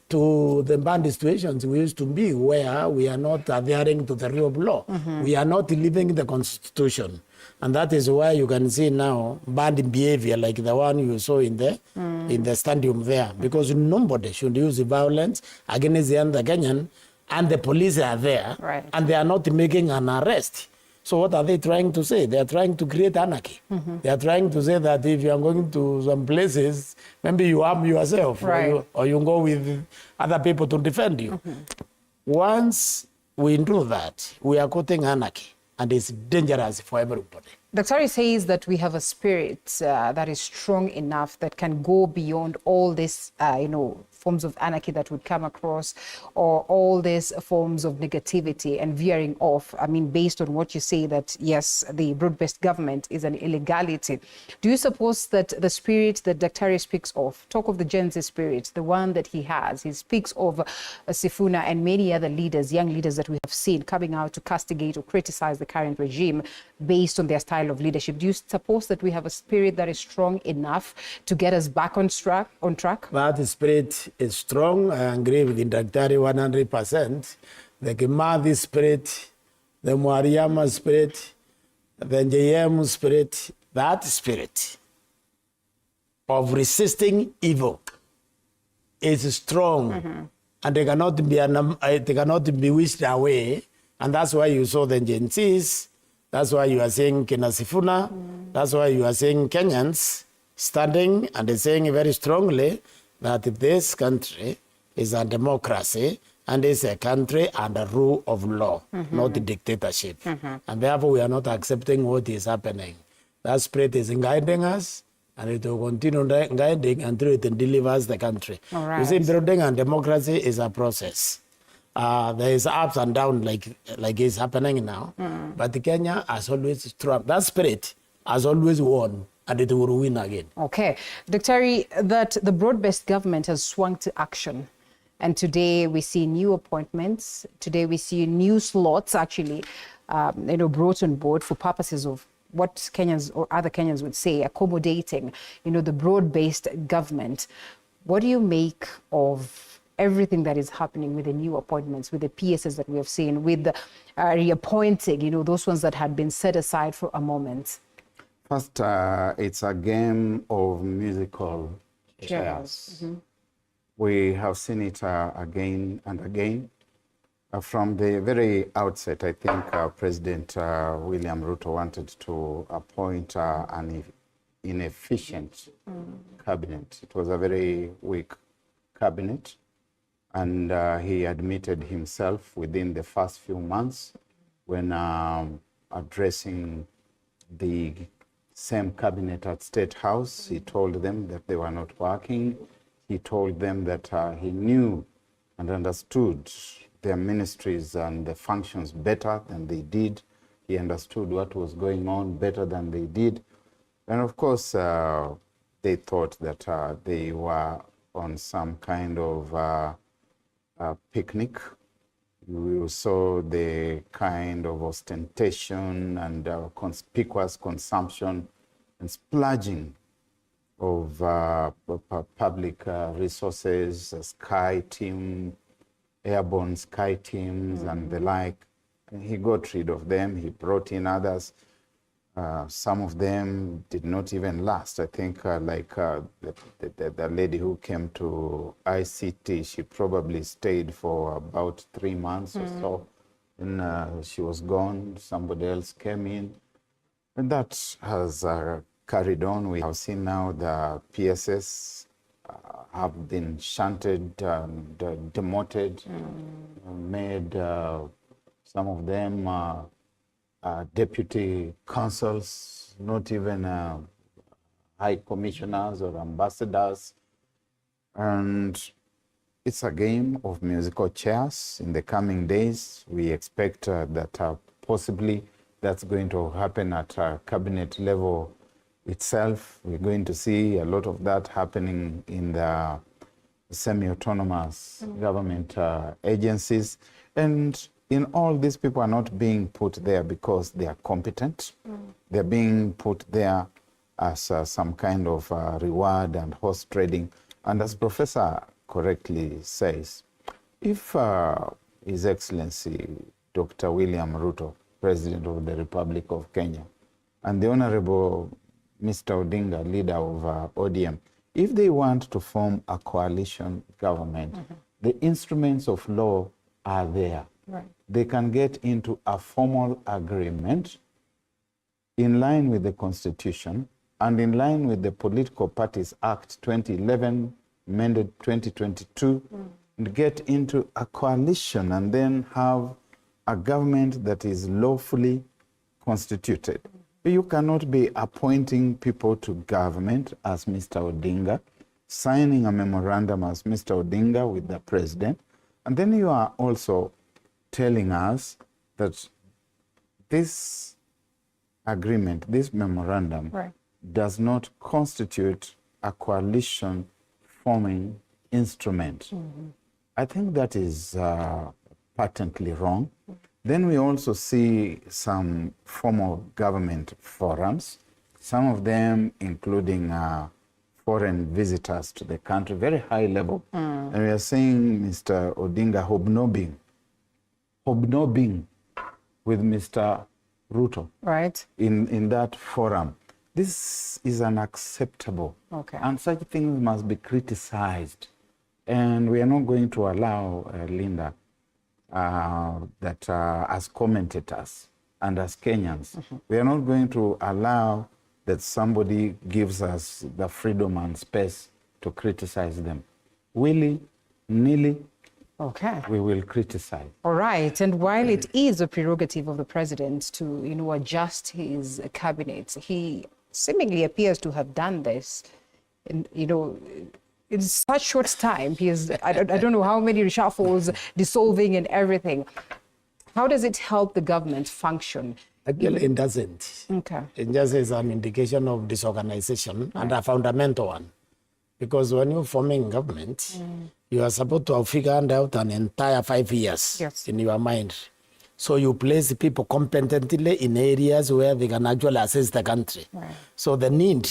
[SPEAKER 7] to the bad situations we used to be, where we are not adhering to the rule of law. We are not living the Constitution. And that is why you can see now bad behavior like the one you saw in the stadium there, because nobody should use violence against the other Kenyan, and the police are there, and they are not making an arrest. So what are they trying to say? They are trying to create anarchy. They are trying to say that if you are going to some places, maybe you arm yourself, or you go with other people to defend you. Once we do that, we are causing anarchy, and it's dangerous for everybody.
[SPEAKER 1] Dr. says that we have a spirit that is strong enough that can go beyond all this, forms of anarchy that would come across, or all these forms of negativity and veering off. I mean, based on what you say, that yes, the broad-based government is an illegality. Do you suppose that the spirit that Dr. speaks of, talk of the Gen Z spirit, the one that he has, he speaks of Sifuna and many other leaders, young leaders that we have seen coming out to castigate or criticize the current regime based on their style of leadership. Do you suppose that we have a spirit that is strong enough to get us back on track?
[SPEAKER 7] That spirit is strong. I agree with Dr. 100%. The Kimadi spirit, the Mwariama spirit, the JM spirit, that spirit of resisting evil is strong, and they cannot be wished away. And that's why you saw the Gen Zs. That's why you are seeing Kina Sifuna. That's why you are seeing Kenyans standing and saying very strongly that this country is a democracy and is a country under rule of law, not a dictatorship. And therefore, we are not accepting what is happening. That spirit is guiding us, and it will continue guiding until it delivers the country. You see, building a democracy is a process. There is ups and downs like is happening now. But Kenya has always strong. That spirit has always won, and it will win again.
[SPEAKER 1] Okay. Dr. that the broad-based government has swung to action. And today we see new appointments. Today we see new slots actually, brought on board for purposes of what Kenyans or other Kenyans would say, accommodating, the broad-based government. What do you make of everything that is happening with the new appointments, with the PSs that we have seen, with the reappointing, those ones that had been set aside for a moment?
[SPEAKER 6] First, it's a game of musical chairs. We have seen it again and again. From the very outset, I think President William Ruto wanted to appoint an inefficient cabinet. It was a very weak cabinet, and he admitted himself within the first few months when addressing the same cabinet at State House. He told them that they were not working. He told them that he knew and understood their ministries and the functions better than they did. he understood what was going on better than they did. And of course, they thought that they were on some kind of picnic. We saw the kind of ostentation and conspicuous consumption and splurging of public resources, sky team, airborne sky teams and the like. And he got rid of them. He brought in others. Some of them did not even last. I think the lady who came to ICT, she probably stayed for about 3 months or so. And she was gone. Somebody else came in. And that has carried on. We have seen now the PSS have been shunted and demoted, made some of them deputy consuls, not even high commissioners or ambassadors. And it's a game of musical chairs. In the coming days, we expect that possibly that's going to happen at cabinet level itself. We're going to see a lot of that happening in the semi-autonomous government agencies. And in all, these people are not being put there because they are competent. They're being put there as some kind of reward and horse trading. And as Professor correctly says, if His Excellency Dr. William Ruto, President of the Republic of Kenya, and the Honorable Mr. Odinga, leader of ODM, if they want to form a coalition government, the instruments of law are there. Right. They can get into a formal agreement in line with the Constitution and in line with the Political Parties Act 2011, amended 2022, and get into a coalition and then have a government that is lawfully constituted. You cannot be appointing people to government as Mr. Odinga, signing a memorandum as Mr. Odinga with the president, and then you are also telling us that this agreement, this memorandum, does not constitute a coalition forming instrument. I think that is patently wrong. Then we also see some formal government forums, some of them including foreign visitors to the country, very high level. And we are seeing Mr. Odinga hobnobbing with Mr. Ruto in that forum. This is unacceptable. And such things must be criticized. And we are not going to allow, Linda, that as commentators and as Kenyans, we are not going to allow that somebody gives us the freedom and space to criticize them. Willy-nilly, we will criticize.
[SPEAKER 1] All right. And while it is a prerogative of the president to, adjust his cabinet, he seemingly appears to have done this, in such short time. He is, I don't know how many reshuffles, dissolving and everything. How does it help the government function?
[SPEAKER 7] Actually, it doesn't. It just is an indication of disorganization and a fundamental one. Because when you're forming government, you are supposed to have figured out an entire 5 years in your mind. So you place people competently in areas where they can actually assist the country. So the need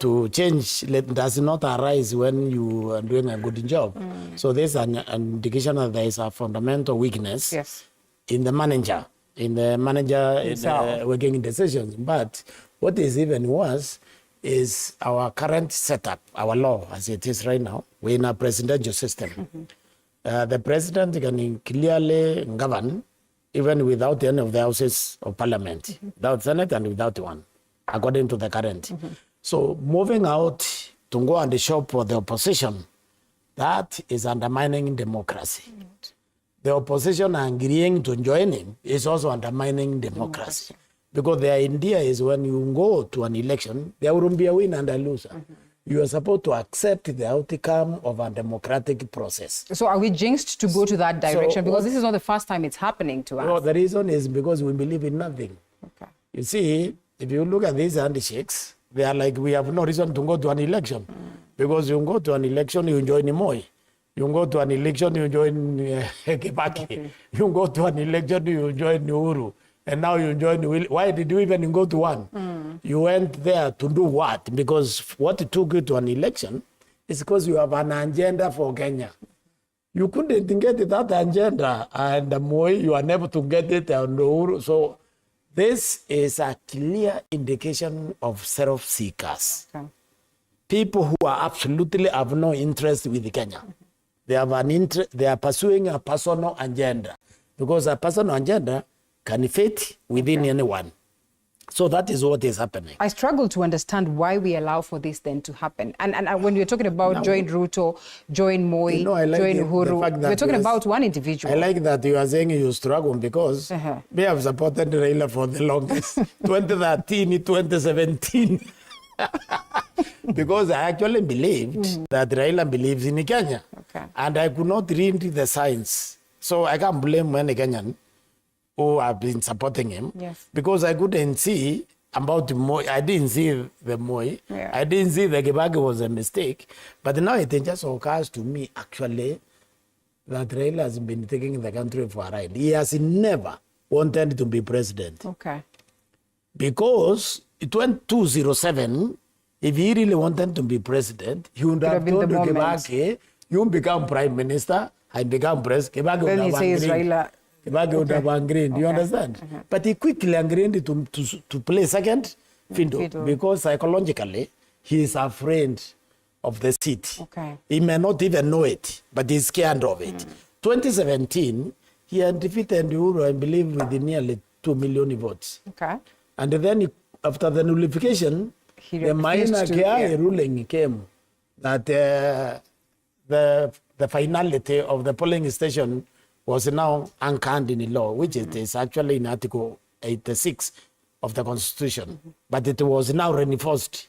[SPEAKER 7] to change does not arise when you are doing a good job. So there's an indication that there is a fundamental weakness in the manager, working decisions. But what is even worse is our current setup, our law as it is right now. We're in a presidential system. The president can clearly govern even without any of the houses of parliament, without Senate and without one, according to the current. So moving out to go and shop for the opposition, that is undermining democracy. The opposition agreeing to join him is also undermining democracy. Because the idea is when you go to an election, there will be a winner and a loser. You are supposed to accept the outcome of a democratic process.
[SPEAKER 1] So are we jinxed to go to that direction? Because this is not the first time it's happening to us.
[SPEAKER 7] Well, the reason is because we believe in nothing. Okay. You see, if you look at these handshakes, they are like, we have no reason to go to an election. Because you go to an election, you join Moi. You go to an election, you join Kibaki. You go to an election, you join Uhuru. And now you join Why did you even go to one? You went there to do what? Because what took you to an election is because you have an agenda for Kenya. You couldn't get that agenda, and Moi, you are never to get it on Uhuru. So this is a clear indication of self-seekers. Okay. People who are absolutely have no interest with Kenya. They have they are pursuing a personal agenda, because a personal agenda can fit within anyone. So that is what is happening.
[SPEAKER 1] I struggle to understand why we allow for this then to happen. And when you're talking about
[SPEAKER 7] now,
[SPEAKER 1] join Ruto, join Moi, join Uhuru, we're talking about one individual.
[SPEAKER 7] I like that you are saying you struggle, because we have supported Raila for the longest, 2013, 2017. Because I actually believed that Raila believes in Kenya. Okay. And I could not read the signs. So I can't blame any Kenyan who have been supporting him. Yes. Because I couldn't see about Moi. I didn't see the Moi. Yeah. I didn't see the Kibaki was a mistake. But now it just occurs to me, actually, that Raila has been taking the country for a ride. He has never wanted to be president. Okay. Because it went 2007. If he really wanted to be president, he would have told Kibaki, you become prime minister, I become president. Kibaki
[SPEAKER 1] then he says Raila.
[SPEAKER 7] Kibaki would have agreed. Do you understand? But he quickly agreed to play second fiddle, because psychologically he is afraid of the seat. Okay. He may not even know it, but he's scared of it. 2017, he had defeated Uhuru, I believe, with nearly 2 million votes. Okay. And then after the nullification, the minor ruling came that the finality of the polling station was now anchored in law, which it is actually in Article 86 of the Constitution. But it was now reinforced.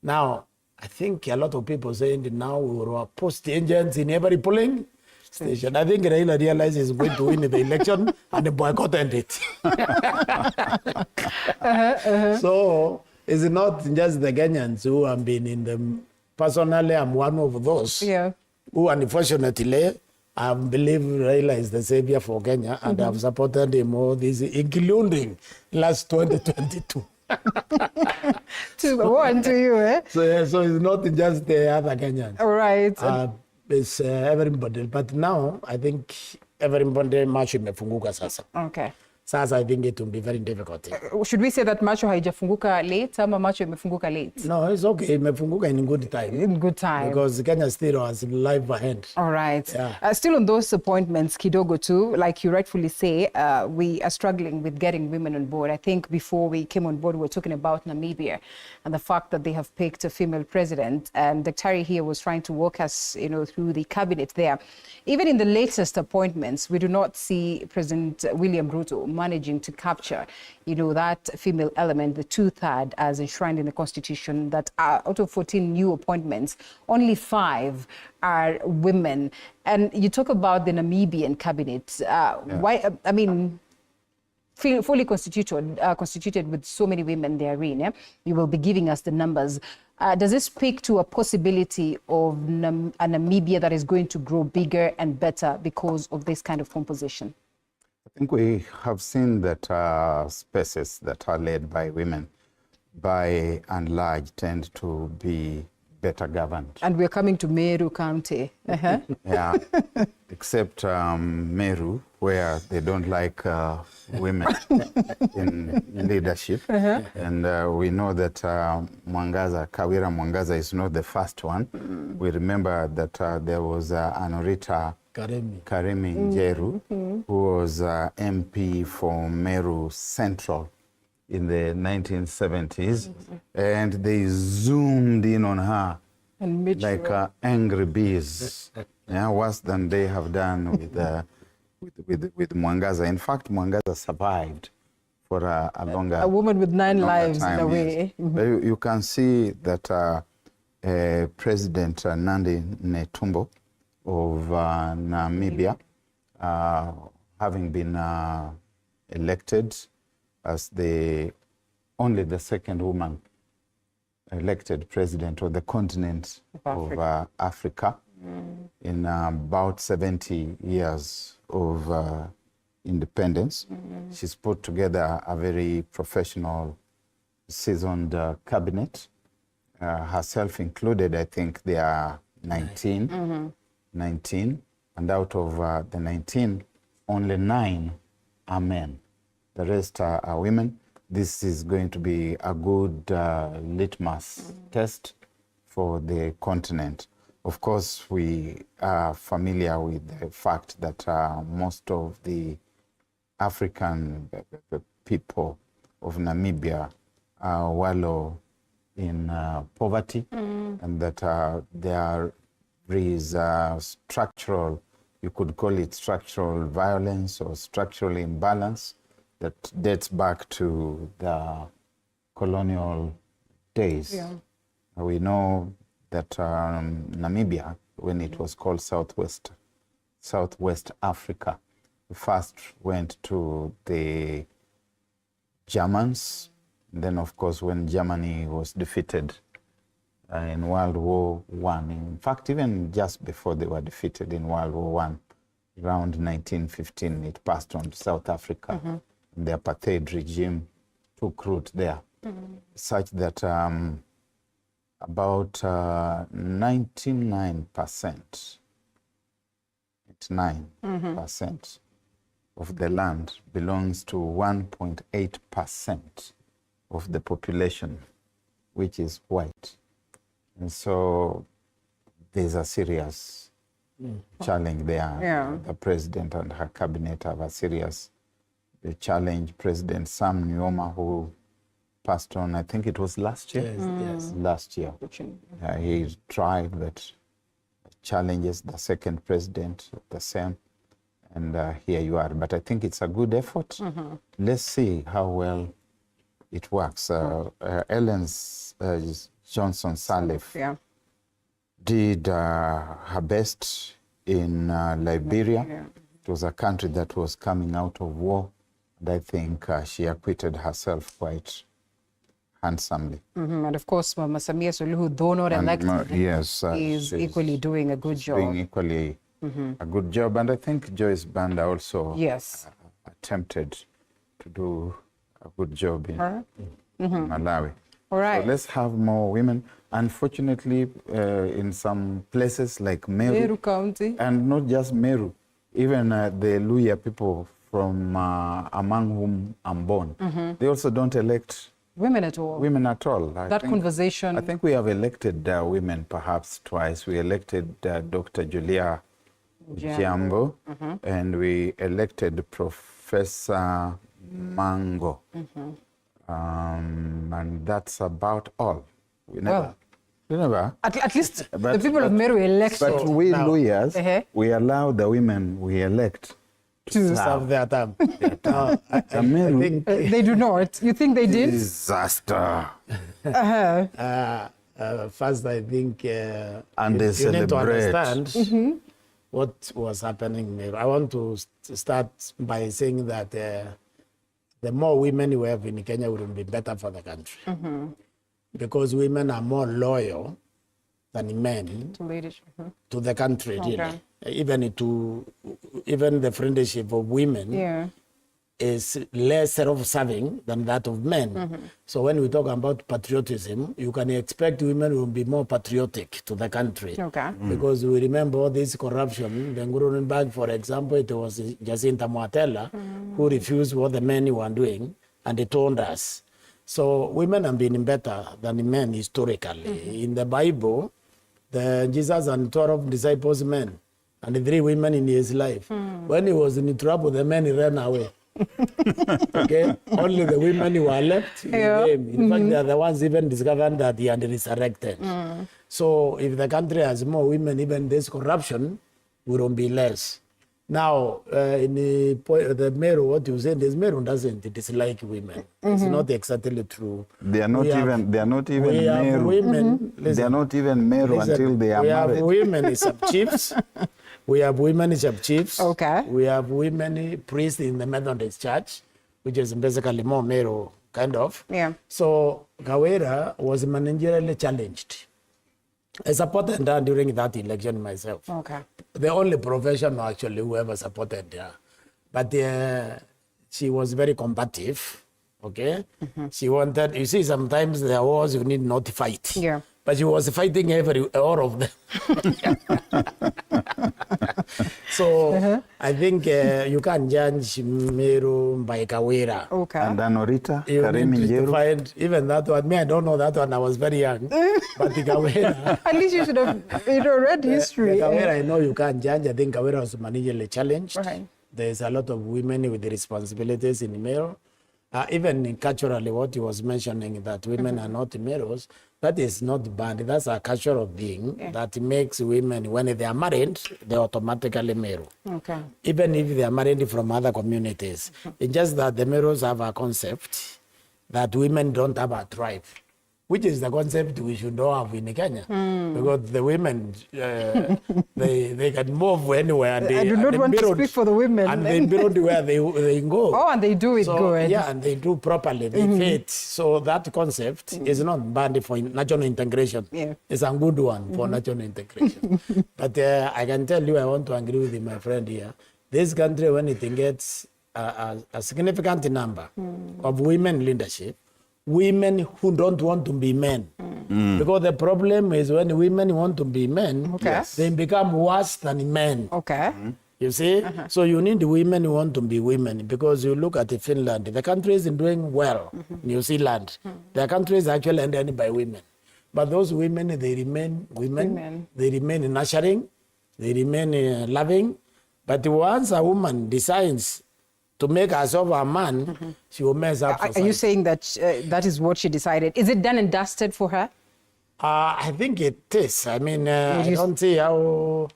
[SPEAKER 7] Now, I think a lot of people saying that now we will post agents in every polling station. I think Raila realizes he's going to win the election and boycotted it. So it's not just the Kenyans who have been in the... Personally, I'm one of those who, unfortunately, I believe Raila is the savior for Kenya, and I've supported him all this, including last 2022.
[SPEAKER 1] One to you, eh?
[SPEAKER 7] So it's not just the other Kenyans.
[SPEAKER 1] All right.
[SPEAKER 7] It's everybody. But now, I think everybody macho imefunguka sasa. Okay. Sasa I think it will be very difficult.
[SPEAKER 1] Should we say that macho haijafunguka late ama macho imefunguka late?
[SPEAKER 7] No, it's okay. Imefunguka in good time. In good time. Because Kenya still has life ahead.
[SPEAKER 1] All right. Yeah. Still on those appointments, kidogo too, like you rightfully say, we are struggling with getting women on board. I think before we came on board, we were talking about Namibia and the fact that they have picked a female president. And Dr. here was trying to walk us, through the cabinet there. Even in the latest appointments, we do not see President William Ruto managing to capture, that female element, the 2/3 as enshrined in the Constitution, that out of 14 new appointments, only 5 are women. And you talk about the Namibian cabinet. Why, I mean, fully constituted with so many women therein. You will be giving us the numbers. Does this speak to a possibility of a Namibia that is going to grow bigger and better because of this kind of composition?
[SPEAKER 6] I think we have seen that spaces that are led by women, by and large, tend to be better governed.
[SPEAKER 1] And we're coming to Meru County.
[SPEAKER 6] Yeah, except Meru, where they don't like women in leadership. And we know that Kawira Mwangaza is not the first one. We remember that there was Anorita Karemi Njeru, who was MP for Meru Central in the 1970s, and they zoomed in on her like angry bees, worse than they have done with Mwangaza. In fact, Mwangaza survived for a longer
[SPEAKER 1] a woman with 9 lives time, in a way.
[SPEAKER 6] Yes. You can see that President Nandi Netumbo of Namibia, having been elected, as only the second woman elected president of the continent of Africa in about 70 years of independence. She's put together a very professional, seasoned cabinet, herself included. I think there are 19, 19, and out of the 19, only 9 are men. The rest are women. This is going to be a good litmus test for the continent. Of course, we are familiar with the fact that most of the African people of Namibia wallow in poverty, and that there is structural, you could call it structural violence or structural imbalance that dates back to the colonial days.
[SPEAKER 1] Yeah.
[SPEAKER 6] We know that Namibia, when it was called Southwest Africa, first went to the Germans. Then, of course, when Germany was defeated in World War I, in fact, even just before they were defeated in World War I, around 1915, it passed on to South Africa. The apartheid regime took root there, such that about 99% of the land belongs to 1.8% of the population, which is white. And so there's a serious challenge there.
[SPEAKER 1] Yeah.
[SPEAKER 6] The president and her cabinet have a serious challenge. President Sam Nujoma, who passed on, I think it was last year?
[SPEAKER 7] Yes.
[SPEAKER 6] Last year. He tried, but challenges the second president the same. And here you are. But I think it's a good effort. Let's see how well it works. Ellen Johnson Sirleaf did her best in Liberia. It was a country that was coming out of war. And I think she acquitted herself quite handsomely.
[SPEAKER 1] And of course, Mama Samia Suluhu, though not elected, is equally doing a good job.
[SPEAKER 6] Doing equally a good job. And I think Joyce Banda also attempted to do a good job in Malawi.
[SPEAKER 1] All right.
[SPEAKER 6] So let's have more women. Unfortunately, in some places like Meru
[SPEAKER 1] County,
[SPEAKER 6] and not just Meru, even the Luya people from among whom I'm born, they also don't elect
[SPEAKER 1] women at all.
[SPEAKER 6] Women at all.
[SPEAKER 1] I think
[SPEAKER 6] we have elected women perhaps twice. We elected Dr. Julia Jambo, and we elected Professor Mango. And that's about all. We never.
[SPEAKER 1] At least the people of Meru elected.
[SPEAKER 6] But we lawyers, we allow the women we elect
[SPEAKER 7] to serve their term.
[SPEAKER 1] I think they do not. You think they did?
[SPEAKER 6] Disaster.
[SPEAKER 7] First, I think
[SPEAKER 6] and they
[SPEAKER 7] you need to understand what was happening there. I want to start by saying that the more women we have in Kenya will be better for the country. Because women are more loyal than men to the country, really. Even the friendship of women is less self-serving than that of men. So when we talk about patriotism, you can expect women will be more patriotic to the country. Because we remember all this corruption. The Nuremberg, for example, it was Jacinta Mwatela who refused what the men were doing, and they told us. So women have been better than men historically. In the Bible, Jesus and 12 disciples men, and the 3 women in his life. When he was in trouble, the men ran away. Only the women who were left came. In fact, they are the ones even discovered that he had resurrected. So if the country has more women, even this corruption will be less. Now, in the Meru, what you said is Meru doesn't dislike women. It's not exactly true.
[SPEAKER 6] They are not even Meru.
[SPEAKER 7] Women,
[SPEAKER 6] they are not even Meru until they are married.
[SPEAKER 7] We have women sub-chiefs. We have women sub-chiefs. We have women priests in the Methodist Church. which is basically more Meru kind of.
[SPEAKER 1] Yeah.
[SPEAKER 7] So Kawira was managerially challenged. I supported her during that election myself.
[SPEAKER 1] Okay.
[SPEAKER 7] The only professional actually who ever supported her. But she was very combative. Okay. She wanted, you see, sometimes there are wars you need not to fight.
[SPEAKER 1] Yeah.
[SPEAKER 7] But she was fighting all of them. So I think you can't judge Meru by Kawira.
[SPEAKER 1] Okay.
[SPEAKER 6] And Anorita,
[SPEAKER 7] You
[SPEAKER 6] Karim
[SPEAKER 7] need to
[SPEAKER 6] Njeru.
[SPEAKER 7] find even that one. Me, I don't know that one. I was very young. But the Kawira.
[SPEAKER 1] At least you should have read history.
[SPEAKER 7] The Kawira, I know you can't judge. I think Kawira was managerially challenged.
[SPEAKER 1] Right.
[SPEAKER 7] There's a lot of women with the responsibilities in Meru. Even culturally, what he was mentioning, that women are not Merus, that is not bad. That's a cultural being that makes women, when they are married, they automatically Meru.
[SPEAKER 1] Okay.
[SPEAKER 7] Even if they are married from other communities. It's just that the Merus have a concept that women don't have a tribe, which is the concept we should all have in Kenya. Because the women, they can move anywhere. And
[SPEAKER 1] I do not want to speak for the women.
[SPEAKER 7] And they build where they go.
[SPEAKER 1] Oh, and they do it good.
[SPEAKER 7] Yeah, and they do properly. They fit. So that concept is not bad for national integration.
[SPEAKER 1] Yeah.
[SPEAKER 7] It's a good one for national integration. But I can tell you, I want to agree with my friend here. This country, when it gets a significant number of women leadership, women who don't want to be men. Because the problem is when women want to be men, they become worse than men.
[SPEAKER 1] Okay.
[SPEAKER 7] You see? So you need women who want to be women, because you look at Finland, the country is doing well. New Zealand, the country is actually ended by women. But those women, they remain women. They remain nurturing, they remain loving. But once a woman decides to make herself a man, she will mess up society.
[SPEAKER 1] Are you saying that that is what she decided? Is it done and dusted for her?
[SPEAKER 7] I think it is. I mean, I don't see how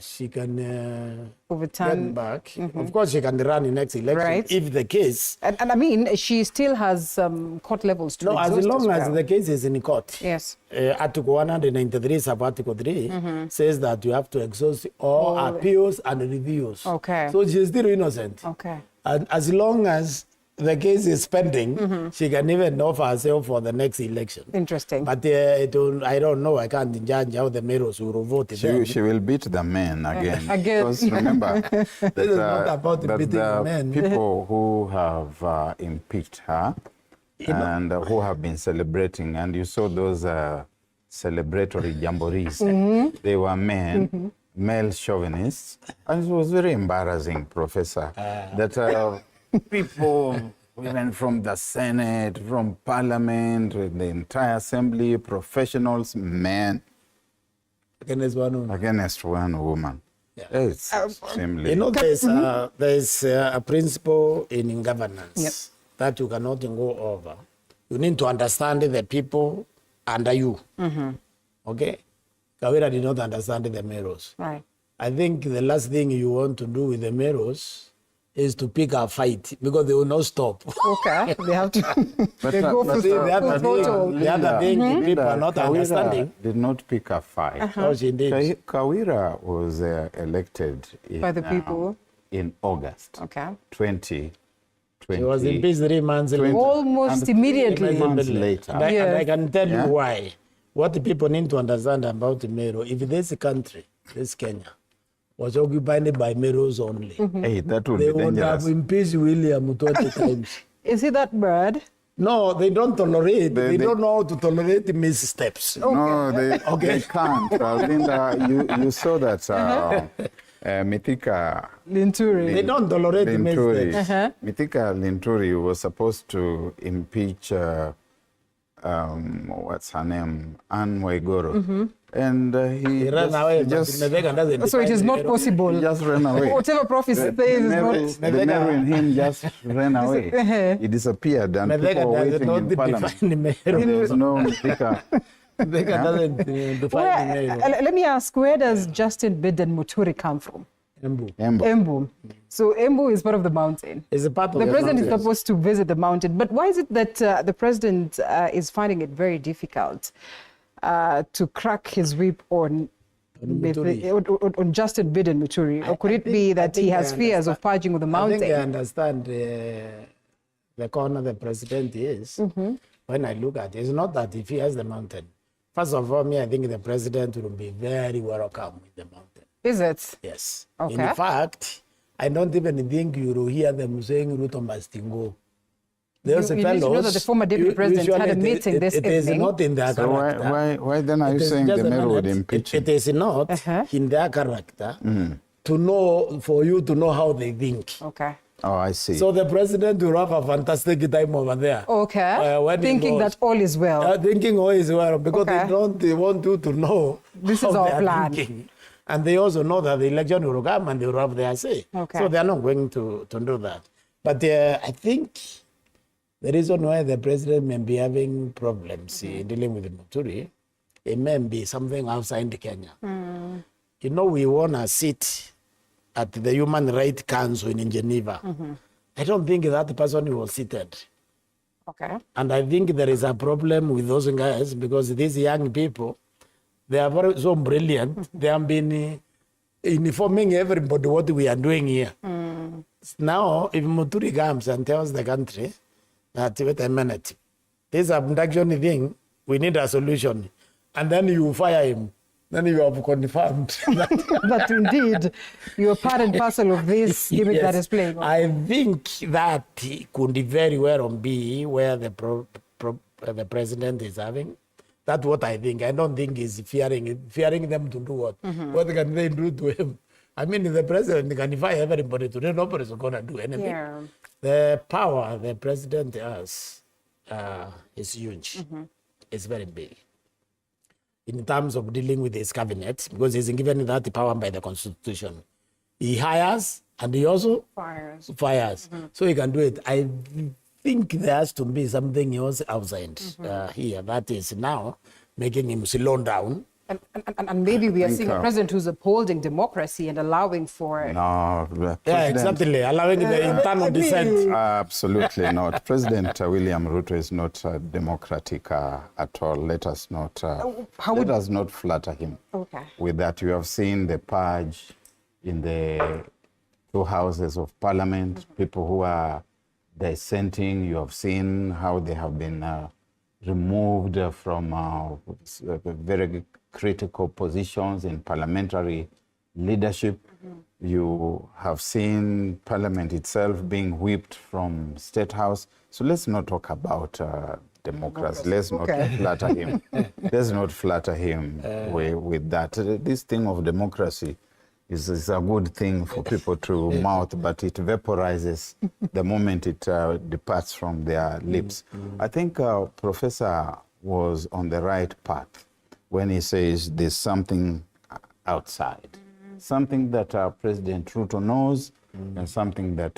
[SPEAKER 7] she can
[SPEAKER 1] overturn
[SPEAKER 7] get back. Of course, she can run the next election if the case.
[SPEAKER 1] And I mean, she still has court levels to exhaust
[SPEAKER 7] as long
[SPEAKER 1] as
[SPEAKER 7] as
[SPEAKER 1] well.
[SPEAKER 7] the case is in court.
[SPEAKER 1] Yes.
[SPEAKER 7] Article 193, sub-article 3 says that you have to exhaust all appeals and reviews.
[SPEAKER 1] Okay.
[SPEAKER 7] So she's still innocent.
[SPEAKER 1] Okay.
[SPEAKER 7] And as long as the case is pending, she can even offer herself for the next election.
[SPEAKER 1] Interesting.
[SPEAKER 7] But I don't know. I can't judge how the Meros will vote.
[SPEAKER 6] She will beat the men again. Because remember, that,
[SPEAKER 7] this is not about beating the men.
[SPEAKER 6] People who have impeached her and who have been celebrating, and you saw those celebratory jamborees, they were men, male chauvinists, and it was very embarrassing, Professor, that people, even from the Senate, from Parliament, the entire Assembly, professionals, men,
[SPEAKER 7] against one
[SPEAKER 6] woman.
[SPEAKER 7] Yeah.
[SPEAKER 6] It's extremely...
[SPEAKER 7] You know, there's a principle in governance that you cannot go over. You need to understand the people under you. Okay? Kawira did not understand the Meros.
[SPEAKER 1] Right.
[SPEAKER 7] I think the last thing you want to do with the Meros is to pick a fight, because they will not stop.
[SPEAKER 1] Okay, they have to they go for
[SPEAKER 7] the other thing people are not understanding.
[SPEAKER 6] Did not pick a fight.
[SPEAKER 7] Oh, she did.
[SPEAKER 6] Kawira was elected
[SPEAKER 1] by the people
[SPEAKER 6] in August 2020.
[SPEAKER 7] She was impeached 3 months later.
[SPEAKER 1] Almost immediately.
[SPEAKER 7] 3 months later. And I can tell you why. What the people need to understand about Meru, if this country, this Kenya, was occupied by Meros only,
[SPEAKER 6] hey, that would
[SPEAKER 7] they
[SPEAKER 6] be
[SPEAKER 7] would have impeached William 20 times.
[SPEAKER 1] Is he that bad?
[SPEAKER 7] No, they don't tolerate. They don't know how to tolerate missteps.
[SPEAKER 6] No, they can't. Linda, you saw that Mithika
[SPEAKER 1] Linturi.
[SPEAKER 7] They don't tolerate missteps.
[SPEAKER 6] Mithika Linturi was supposed to impeach, what's her name, Anne Waiguru. And he
[SPEAKER 7] ran away.
[SPEAKER 1] So it is not possible.
[SPEAKER 6] He just ran away.
[SPEAKER 1] Whatever prophecy says is not.
[SPEAKER 6] The Meru in him just ran away. He disappeared, and people were waiting in Parliament. There was no Mithika.
[SPEAKER 1] Let me ask, where does Justin Biden Muturi come from? Embu. So Embu is part of the mountain.
[SPEAKER 7] It's a part of
[SPEAKER 1] the president is supposed to visit the mountain. But why is it that the president is finding it very difficult to crack his whip on on Justin Biden Muturi? Or could it be that he has fears of purging with the mountain?
[SPEAKER 7] I think I understand the corner the president is. When I look at it, it's not that he fears the mountain. First of all, I think the president will be very welcome with the mountain.
[SPEAKER 1] Is it?
[SPEAKER 7] Yes.
[SPEAKER 1] Okay.
[SPEAKER 7] In fact, I don't even think you will hear them saying Ruto must go. There's
[SPEAKER 1] you need to know that the former deputy president had a meeting this evening.
[SPEAKER 7] It is not in their character.
[SPEAKER 6] So why then are you saying the mayor would impeach him?
[SPEAKER 7] It is not in their character to know, for you to know how they think.
[SPEAKER 1] Okay.
[SPEAKER 6] Oh, I see.
[SPEAKER 7] So the president will have a fantastic time over there.
[SPEAKER 1] Okay. Thinking that all is well.
[SPEAKER 7] Thinking all is well, because they want you to know
[SPEAKER 1] this is our plan.
[SPEAKER 7] Thinking. And they also know that the election will come and they will have their say.
[SPEAKER 1] Okay.
[SPEAKER 7] So they are not going to do that. But I think the reason why the president may be having problems in dealing with Muturi, it may be something outside Kenya. You know, we want a seat at the Human Rights Council in Geneva. I don't think that person was seated.
[SPEAKER 1] Okay.
[SPEAKER 7] And I think there is a problem with those guys because these young people, they are so brilliant. They have been informing everybody what we are doing here. Now, if Muturi comes and tells the country that, wait a minute, this abduction thing, we need a solution. And then you fire him. Then you have confirmed
[SPEAKER 1] that indeed you're part and parcel of this gimmick that is playing on.
[SPEAKER 7] I think that could very well be where the president is having. That's what I think. I don't think he's fearing them to do what. What can they do to him? I mean, the president can fire everybody today. Nobody's going to do anything.
[SPEAKER 1] Yeah.
[SPEAKER 7] The power the president has is huge. It's very big. In terms of dealing with his cabinet, because he's given that power by the Constitution. He hires and he also fires. So he can do it. I think there has to be something else outside here that is now making him slow down.
[SPEAKER 1] And maybe we are seeing a president who's upholding democracy and allowing for...
[SPEAKER 6] No,
[SPEAKER 7] yeah, exactly. Allowing the internal dissent.
[SPEAKER 6] Absolutely not. President William Ruto is not democratic at all. Let us not flatter him.
[SPEAKER 1] Okay.
[SPEAKER 6] With that, you have seen the purge in the two houses of parliament, people who are dissenting. You have seen how they have been removed from very critical positions in parliamentary leadership. You have seen parliament itself being whipped from State House. So let's not talk about democracy. Let's not flatter him. Let's not flatter him with that. This thing of democracy is a good thing for people to mouth, but it vaporizes the moment it departs from their lips. I think Professor was on the right path when he says there's something outside, something that President Ruto knows, and something that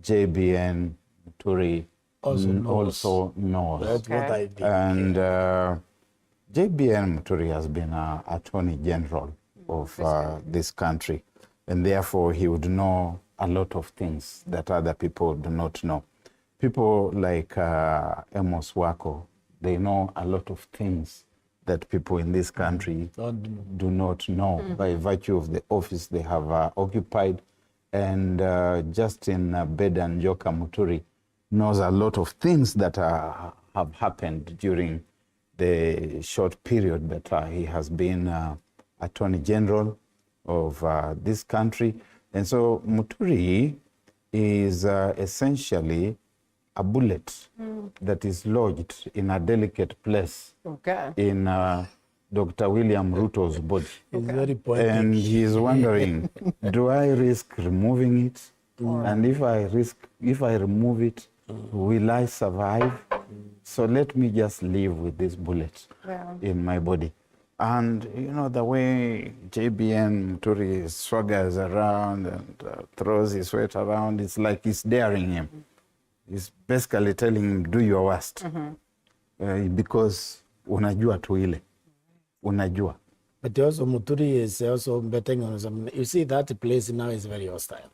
[SPEAKER 6] JBN Muturi also knows.
[SPEAKER 7] That's what I think.
[SPEAKER 6] And JBN Muturi has been Attorney General of this country, and therefore he would know a lot of things that other people do not know. People like Amos Wako, they know a lot of things that people in this country do not know by virtue of the office they have occupied. And Justin Bedan Joka Muturi knows a lot of things that have happened during the short period that he has been Attorney General of this country. And so Muturi is essentially a bullet that is lodged in a delicate place in Dr. William Ruto's body.
[SPEAKER 7] Very poetic.
[SPEAKER 6] And he's wondering, do I risk removing it? And if I remove it, will I survive? So let me just live with this bullet in my body. And, you know, the way JBN Muturi swaggers around and throws his weight around, it's like he's daring him. He's basically telling him, do your worst. Because unajua tu ile. Unajua.
[SPEAKER 7] But also Muturi is also betting on some... You see, that place now is very hostile.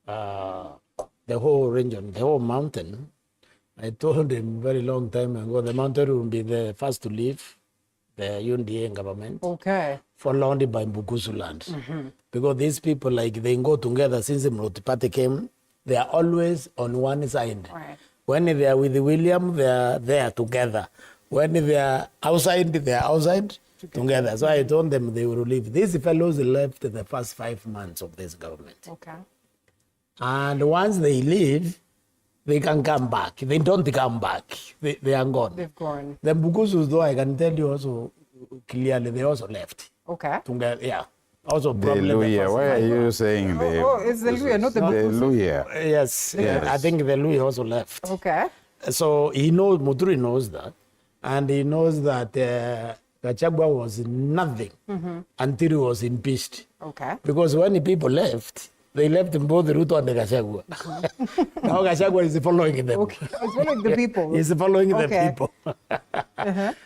[SPEAKER 7] The whole region, the whole mountain, I told him very long time ago, the mountain will be the first to leave. the UNDA government.
[SPEAKER 1] Okay.
[SPEAKER 7] Followed by Mbukusu land. Because these people, like, they go together since the Mloti Party came, they are always on one side.
[SPEAKER 1] Right.
[SPEAKER 7] When they are with William, they are there together. When they are outside together. So I told them they will leave. These fellows left the first 5 months of this government.
[SPEAKER 1] Okay.
[SPEAKER 7] And once they leave, they can come back. They don't come back. They are gone.
[SPEAKER 1] They've gone.
[SPEAKER 7] The Mbukusus, though, I can tell you also clearly, they also left.
[SPEAKER 1] Okay.
[SPEAKER 7] Together, yeah. Also
[SPEAKER 6] the Luya. Why are you saying the?
[SPEAKER 1] Oh, it's the Luya, not the Mbukusu.
[SPEAKER 6] Luya.
[SPEAKER 7] Yes, I think the Luya also left.
[SPEAKER 1] Okay.
[SPEAKER 7] So he knows, Muturi knows that, and he knows that Gachagua was nothing until he was impeached.
[SPEAKER 1] Okay.
[SPEAKER 7] Because when the people left, they left both Ruto and Gachagua. Now Gachagua is following them.
[SPEAKER 1] Okay. He's following the people.
[SPEAKER 7] He's following the people.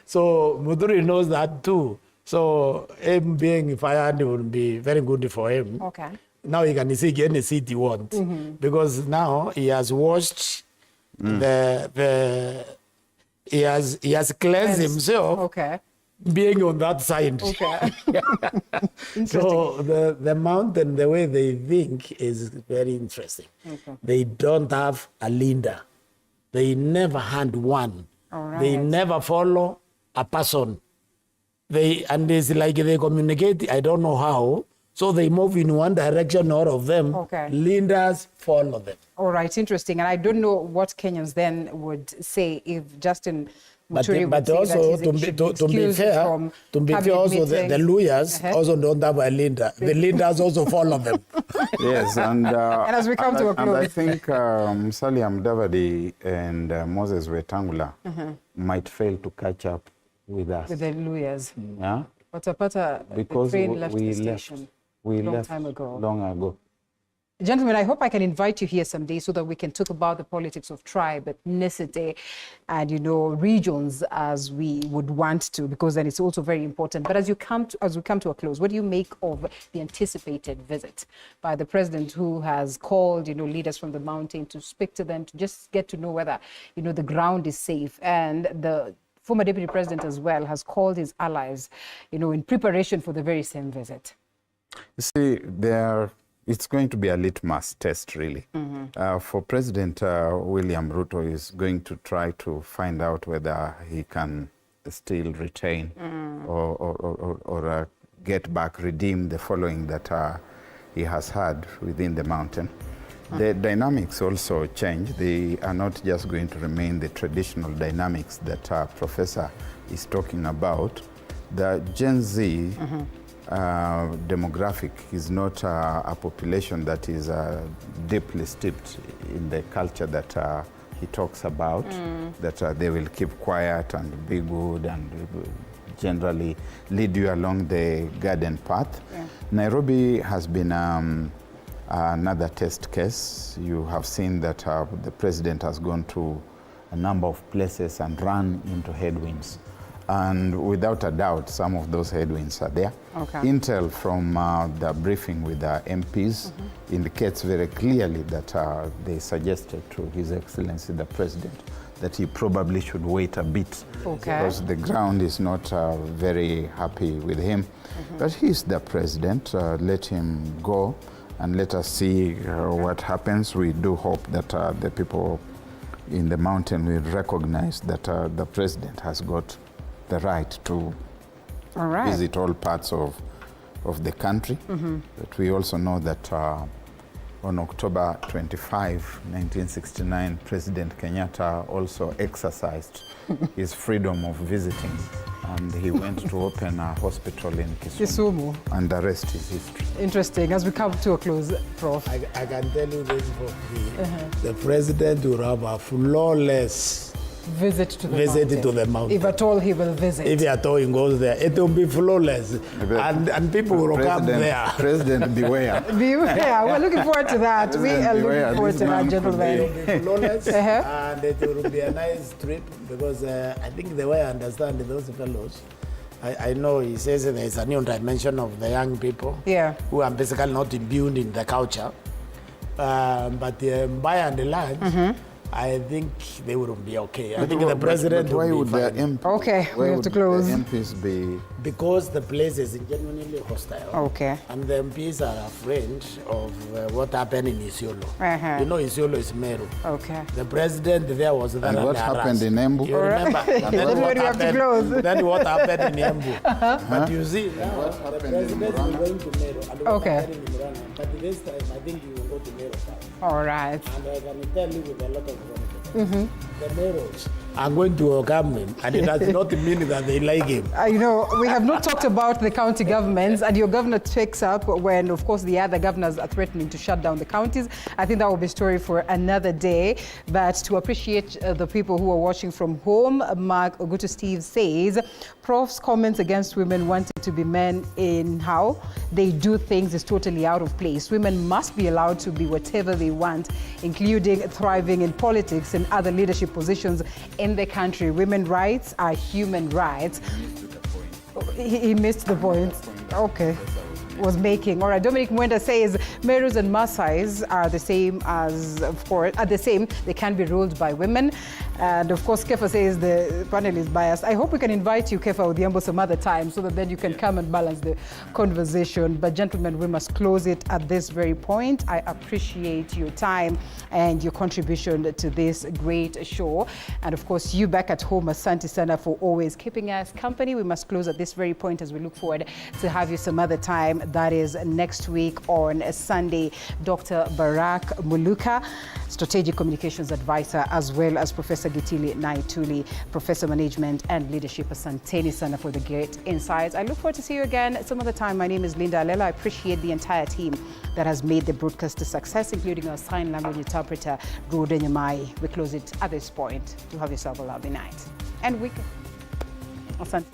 [SPEAKER 7] So Muturi knows that too. So him being fired would be very good for him.
[SPEAKER 1] Okay.
[SPEAKER 7] Now he can seek any seat he wants. Because now he has washed he has cleansed himself.
[SPEAKER 1] Okay.
[SPEAKER 7] Being on that side.
[SPEAKER 1] Okay.
[SPEAKER 7] So the mountain, the way they think is very interesting.
[SPEAKER 1] Okay.
[SPEAKER 7] They don't have a leader. They never hand one.
[SPEAKER 1] All right.
[SPEAKER 7] They never follow a person. And it's like they communicate, I don't know how. So they move in one direction, all of them.
[SPEAKER 1] Okay.
[SPEAKER 7] Leaders follow them.
[SPEAKER 1] All right, interesting. And I don't know what Kenyans then would say if Justin Muturi
[SPEAKER 7] But
[SPEAKER 1] would
[SPEAKER 7] also,
[SPEAKER 1] say that he's
[SPEAKER 7] to be fair, also the Luyas also don't have a leader. The leaders also follow them.
[SPEAKER 6] Yes, and
[SPEAKER 1] as we come to a close.
[SPEAKER 6] And I think Musalia Mudavadi and Moses Wetangula might fail to catch up with us.
[SPEAKER 1] With the Luyas.
[SPEAKER 6] Yeah?
[SPEAKER 1] Patapata,
[SPEAKER 6] Because
[SPEAKER 1] the train left
[SPEAKER 6] we
[SPEAKER 1] the station
[SPEAKER 6] we
[SPEAKER 1] long
[SPEAKER 6] left
[SPEAKER 1] time ago.
[SPEAKER 6] long ago.
[SPEAKER 1] Gentlemen, I hope I can invite you here someday so that we can talk about the politics of tribe, ethnicity, and, regions as we would want to, because then it's also very important. But as we come to a close, what do you make of the anticipated visit by the president, who has called, leaders from the mountain to speak to them, to just get to know whether, the ground is safe, and the former deputy president as well has called his allies, in preparation for the very same visit?
[SPEAKER 6] You see, it's going to be a litmus test, really. For President William Ruto is going to try to find out whether he can still retain or get back, redeem the following that he has had within the mountain. The dynamics also change. They are not just going to remain the traditional dynamics that Professor is talking about. The Gen Z demographic is not a population that is deeply steeped in the culture that he talks about, that they will keep quiet and be good and generally lead you along the garden path. Yeah. Nairobi has been another test case. You have seen that the president has gone to a number of places and run into headwinds. And without a doubt, some of those headwinds are there.
[SPEAKER 1] Okay.
[SPEAKER 6] Intel from the briefing with the MPs indicates very clearly that they suggested to His Excellency the President that he probably should wait a bit, because the ground is not very happy with him. But he's the president. Let him go and let us see what happens. We do hope that the people in the mountain will recognize that the president has got the right to visit all parts of the country. But we also know that on October 25, 1969, President Kenyatta also exercised his freedom of visiting, and he went to open a hospital in Kisumu. And the rest is history.
[SPEAKER 1] Interesting. As we come to a close, Prof.
[SPEAKER 7] I can tell you this for free. The president will have a flawless
[SPEAKER 1] visit to the mountain. If at all he will visit.
[SPEAKER 7] If at all he goes there, it will be flawless. And people will come there.
[SPEAKER 6] President, beware.
[SPEAKER 1] Beware. We're looking forward to that. We are looking forward to that, gentlemen.
[SPEAKER 7] It will be flawless, and it will be a nice trip, because I think the way I understand those fellows, I know he says there's a new dimension of the young people who are basically not imbued in the culture. But by and large, I think they wouldn't be okay. I think the president
[SPEAKER 6] but why
[SPEAKER 7] would be
[SPEAKER 6] would
[SPEAKER 7] fine.
[SPEAKER 6] the
[SPEAKER 1] Okay, we have to close.
[SPEAKER 6] The MPs be?
[SPEAKER 7] Because the place is genuinely hostile.
[SPEAKER 1] Okay.
[SPEAKER 7] And the MPs are afraid of what happened in Isiolo. You know Isiolo is Meru.
[SPEAKER 1] Okay.
[SPEAKER 7] The president there was there.
[SPEAKER 6] And what happened in Embu?
[SPEAKER 7] You remember? And then what happened in Embu. But you see, now
[SPEAKER 6] what
[SPEAKER 7] the
[SPEAKER 6] happened
[SPEAKER 7] president is going to Meru. And
[SPEAKER 1] Okay.
[SPEAKER 7] what happened in Murang'a. But this time, I think you will go to Meru first.
[SPEAKER 1] All right.
[SPEAKER 7] And I can tell you with a lot of confidence, the Meros are going to welcome him, and it does not mean that they like him.
[SPEAKER 1] You know, we have not talked about the county governments, and your governor takes up when, of course, the other governors are threatening to shut down the counties. I think that will be a story for another day. But to appreciate the people who are watching from home, Mark Ogutu Steve says, Prof's comments against women wanting to be men in how they do things is totally out of place. Women must be allowed to be whatever they want, including thriving in politics and other leadership positions in the country. Women's rights are human rights. He missed the point. Okay. Was making. All right, Dominic Mwenda says Merus and Maasais are the same as, of course, are the same. They can be ruled by women. And of course, Kefa says the panel is biased. I hope we can invite you, Kefa Odhiambo, some other time so that then you can come and balance the conversation. But gentlemen, we must close it at this very point. I appreciate your time and your contribution to this great show. And of course, you back at home, Asante Sana, for always keeping us company. We must close at this very point as we look forward to have you some other time. That is next week on Sunday. Dr. Barak Muluka, Strategic Communications Advisor, as well as Professor Gitili Naituli, Professor Management and Leadership. Asanteni Sana for the great insights. I look forward to see you again some other time. My name is Linda Alela. I appreciate the entire team that has made the broadcast a success, including our sign language interpreter, Rode Nyamai. We close it at this point. You have yourself a lovely night and weekend. Asante.